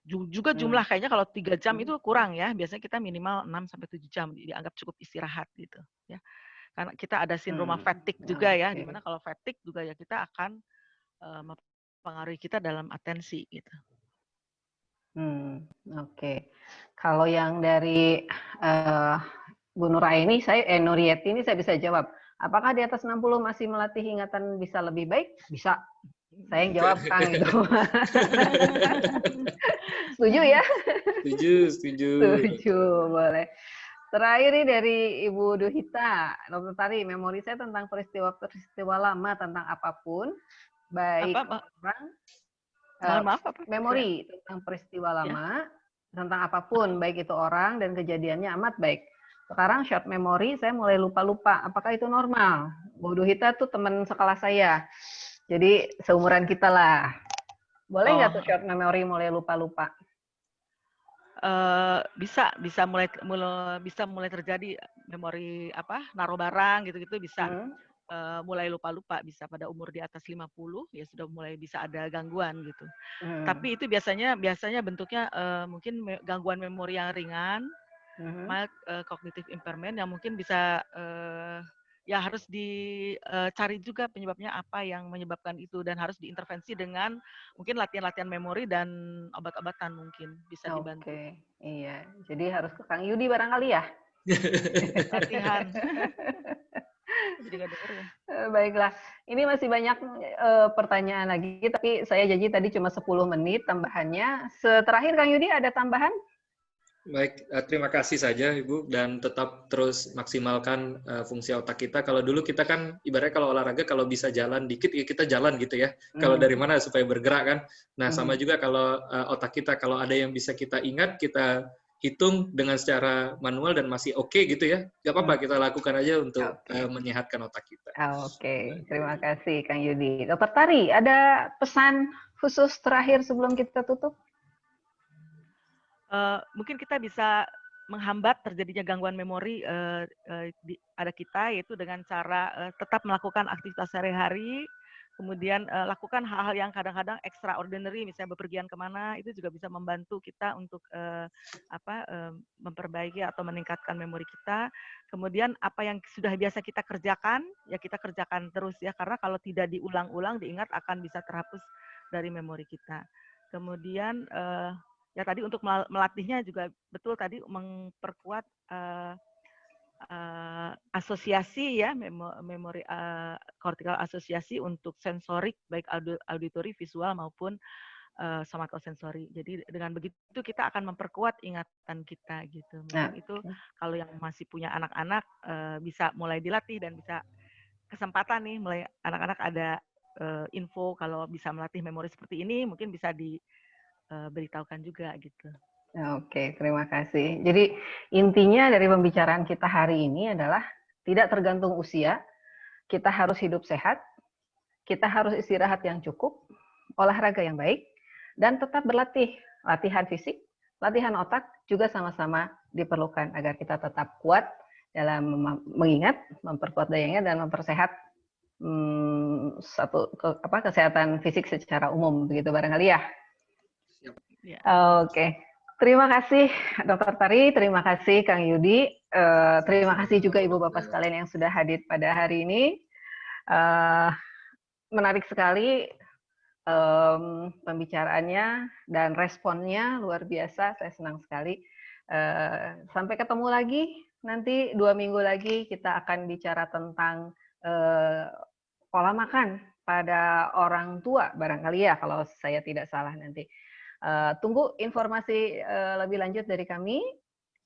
Juga jumlah kayaknya kalau 3 jam itu kurang ya. Biasanya kita minimal 6-7 jam dianggap cukup istirahat gitu ya. Karena kita ada sindroma fatigue juga ya. Dimana kalau fatigue juga ya kita akan mempengaruhi kita dalam atensi gitu. Oke. Kalau yang dari Bu Nuraini, Nurieti ini saya bisa jawab. Apakah di atas 60 masih melatih ingatan bisa lebih baik? Bisa. Saya yang jawab Kang itu. Setuju ya? Setuju, boleh. Terakhir ini dari Ibu Duhita, Dokter Tari, memori saya tentang peristiwa lama tentang apapun, baik orang, memori tentang peristiwa lama tentang apapun, baik itu orang dan kejadiannya amat baik. Sekarang short memory saya mulai lupa-lupa. Apakah itu normal? Bu Duhita tuh teman sekelas saya. Jadi seumuran kita lah. Boleh nggak tuh short memory mulai lupa-lupa? Bisa mulai terjadi memori naruh barang gitu-gitu bisa mulai lupa-lupa, bisa pada umur di atas 50 ya sudah mulai bisa ada gangguan gitu. Tapi itu biasanya bentuknya mungkin gangguan memori yang ringan, mild cognitive impairment yang mungkin bisa ya harus dicari juga penyebabnya apa yang menyebabkan itu dan harus diintervensi dengan mungkin latihan-latihan memori dan obat-obatan mungkin bisa dibantu. Iya, jadi harus ke Kang Yudi barangkali ya. Latihan. Jadi nggak denger ya. Baiklah, ini masih banyak pertanyaan lagi, tapi saya janji tadi cuma 10 menit tambahannya. Terakhir Kang Yudi ada tambahan? Baik, terima kasih saja Ibu dan tetap terus maksimalkan fungsi otak kita. Kalau dulu kita kan ibaratnya kalau olahraga kalau bisa jalan dikit ya kita jalan gitu ya. Kalau dari mana supaya bergerak kan. Nah, sama juga kalau otak kita kalau ada yang bisa kita ingat kita hitung dengan secara manual dan masih oke gitu ya, nggak apa-apa, kita lakukan aja untuk menyehatkan otak kita. Oke, terima kasih Kang Yudi. Dokter Tari, ada pesan khusus terakhir sebelum kita tutup? Mungkin kita bisa menghambat terjadinya gangguan memori pada kita, yaitu dengan cara tetap melakukan aktivitas sehari-hari, kemudian lakukan hal-hal yang kadang-kadang extraordinary, misalnya bepergian kemana, itu juga bisa membantu kita untuk memperbaiki atau meningkatkan memori kita. Kemudian apa yang sudah biasa kita kerjakan, ya kita kerjakan terus ya, karena kalau tidak diulang-ulang, diingat akan bisa terhapus dari memori kita. Kemudian ya tadi untuk melatihnya juga betul tadi memperkuat asosiasi ya, memori kortikal asosiasi untuk sensorik, baik auditori, visual maupun somatosensori. Jadi dengan begitu kita akan memperkuat ingatan kita gitu. Mungkin itu kalau yang masih punya anak-anak bisa mulai dilatih, dan bisa kesempatan nih mulai anak-anak ada info kalau bisa melatih memori seperti ini, mungkin bisa diberitahukan juga gitu. Oke, terima kasih. Jadi intinya dari pembicaraan kita hari ini adalah tidak tergantung usia, kita harus hidup sehat, kita harus istirahat yang cukup, olahraga yang baik, dan tetap berlatih. Latihan fisik, latihan otak juga sama-sama diperlukan agar kita tetap kuat dalam mengingat, memperkuat daya ingat, dan mempersehat kesehatan fisik secara umum, begitu barangkali ya. Oke. Terima kasih Dokter Tari, terima kasih Kang Yudi, terima kasih juga Ibu Bapak sekalian yang sudah hadir pada hari ini. Menarik sekali pembicaraannya dan responnya, luar biasa, saya senang sekali. Sampai ketemu lagi, nanti 2 minggu lagi kita akan bicara tentang pola makan pada orang tua, barangkali ya, kalau saya tidak salah nanti. Tunggu informasi lebih lanjut dari kami,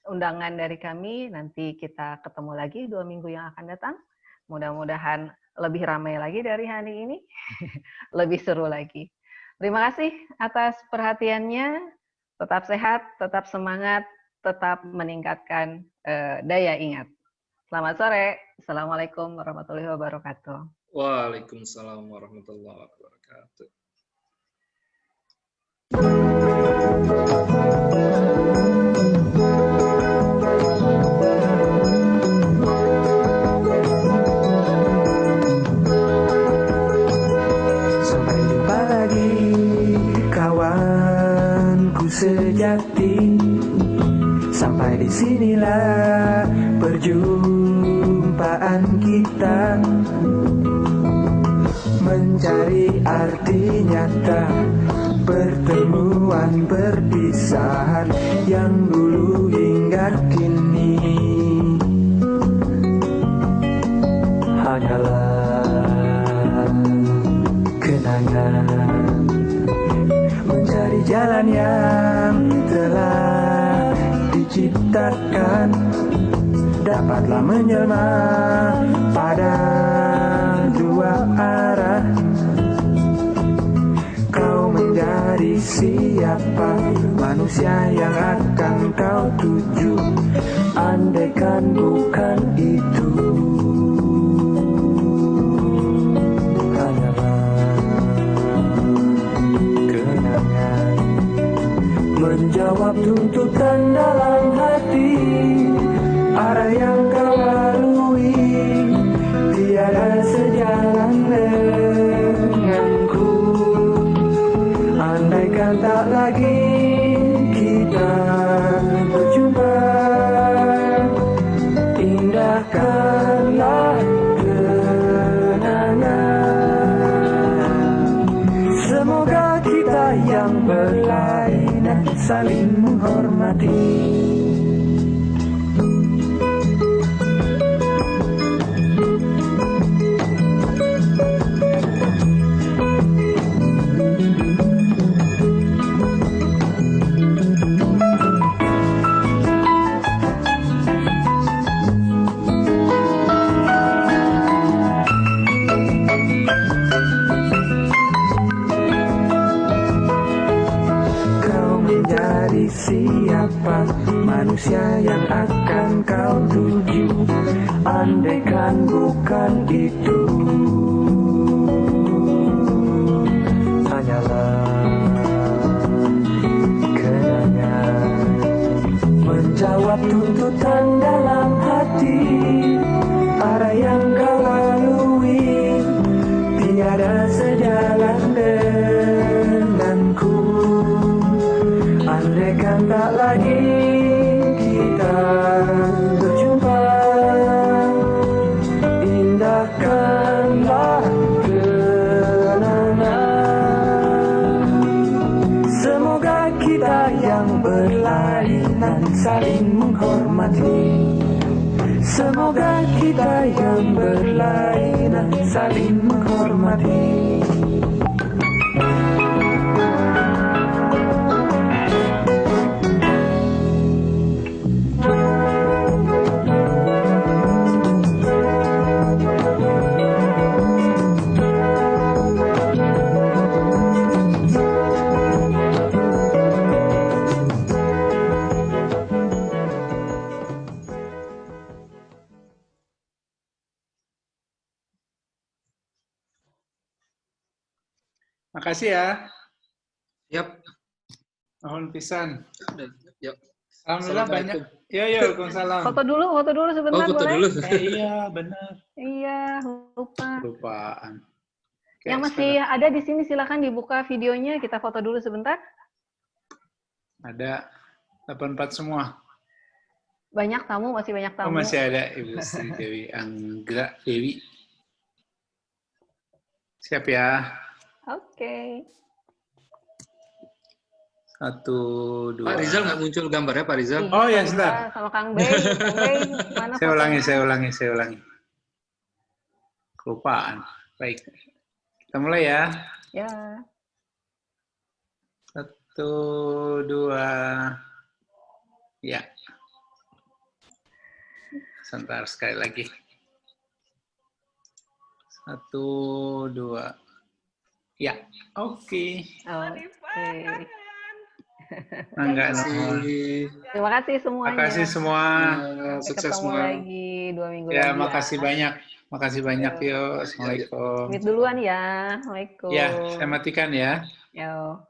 undangan dari kami, nanti kita ketemu lagi 2 minggu yang akan datang. Mudah-mudahan lebih ramai lagi dari hari ini, lebih seru lagi. Terima kasih atas perhatiannya, tetap sehat, tetap semangat, tetap meningkatkan daya ingat. Selamat sore, Assalamualaikum warahmatullahi wabarakatuh. Waalaikumsalam warahmatullahi wabarakatuh. Sampai jumpa lagi kawanku sejati. Sampai disinilah perjumpaan kita, mencari arti nyata pertemuan perpisahan yang dulu hingga kini hanyalah kenangan, mencari jalan yang telah diciptakan dapatlah menjelma pada dua arah. Menjadi siapa manusia yang akan kau tuju, andaikan bukan itu hanyalah kenangan, menjawab tuntutan dalam hati, arah yang kau lalui tiada sejalan denganku. Andaikan tak lagi kita berjumpa, indahkanlah kenangan. Semoga kita yang berlainan saling menghormati. Menjadi cari siapa manusia yang akan kau tuju, andaikan bukan itu. Hanyalah kenangan menjawab tuntutan dalam hati, arah yang kau lalui tiada sejalan denganku. Andaikan tak lagi kita berjumpa, indahkanlah kenangan. Semoga kita yang berlainan saling menghormati. Semoga kita yang berlainan saling menghormati. Makasih ya. Yap. Mohon pisan. Yap. Alhamdulillah banyak. Ya, Waalaikumsalam. Foto dulu sebentar, Oh, foto boleh? dulu. Iya, benar. Iya, lupa. Lupaan. Oke, Yang masih ada di sini silakan dibuka videonya, kita foto dulu sebentar. Ada 84 semua. Banyak tamu, masih banyak tamu. Oh, masih ada Ibu Sri Dewi Anggra Dewi. Siap ya. Oke. 1, 2. Pak Rizal nggak muncul gambarnya, Pak Rizal? Oh ya, Iya, sebentar. sama Kang Bey. Kang Bey, mana Saya fotonya? ulangi. Kelupaan. Baik. Kita mulai ya. Ya. 1, 2. Ya. Sebentar, sekali lagi. 1, 2. Ya, oke. Oke. Enggak, Terima kasih semuanya. Terima kasih semua. Sampai Sukses ketemu semua. lagi 2 minggu lagi. Ya, makasih banyak. Makasih banyak, yo. Assalamualaikum. Pamit duluan ya. Assalamualaikum. Ya, saya matikan ya. Yo.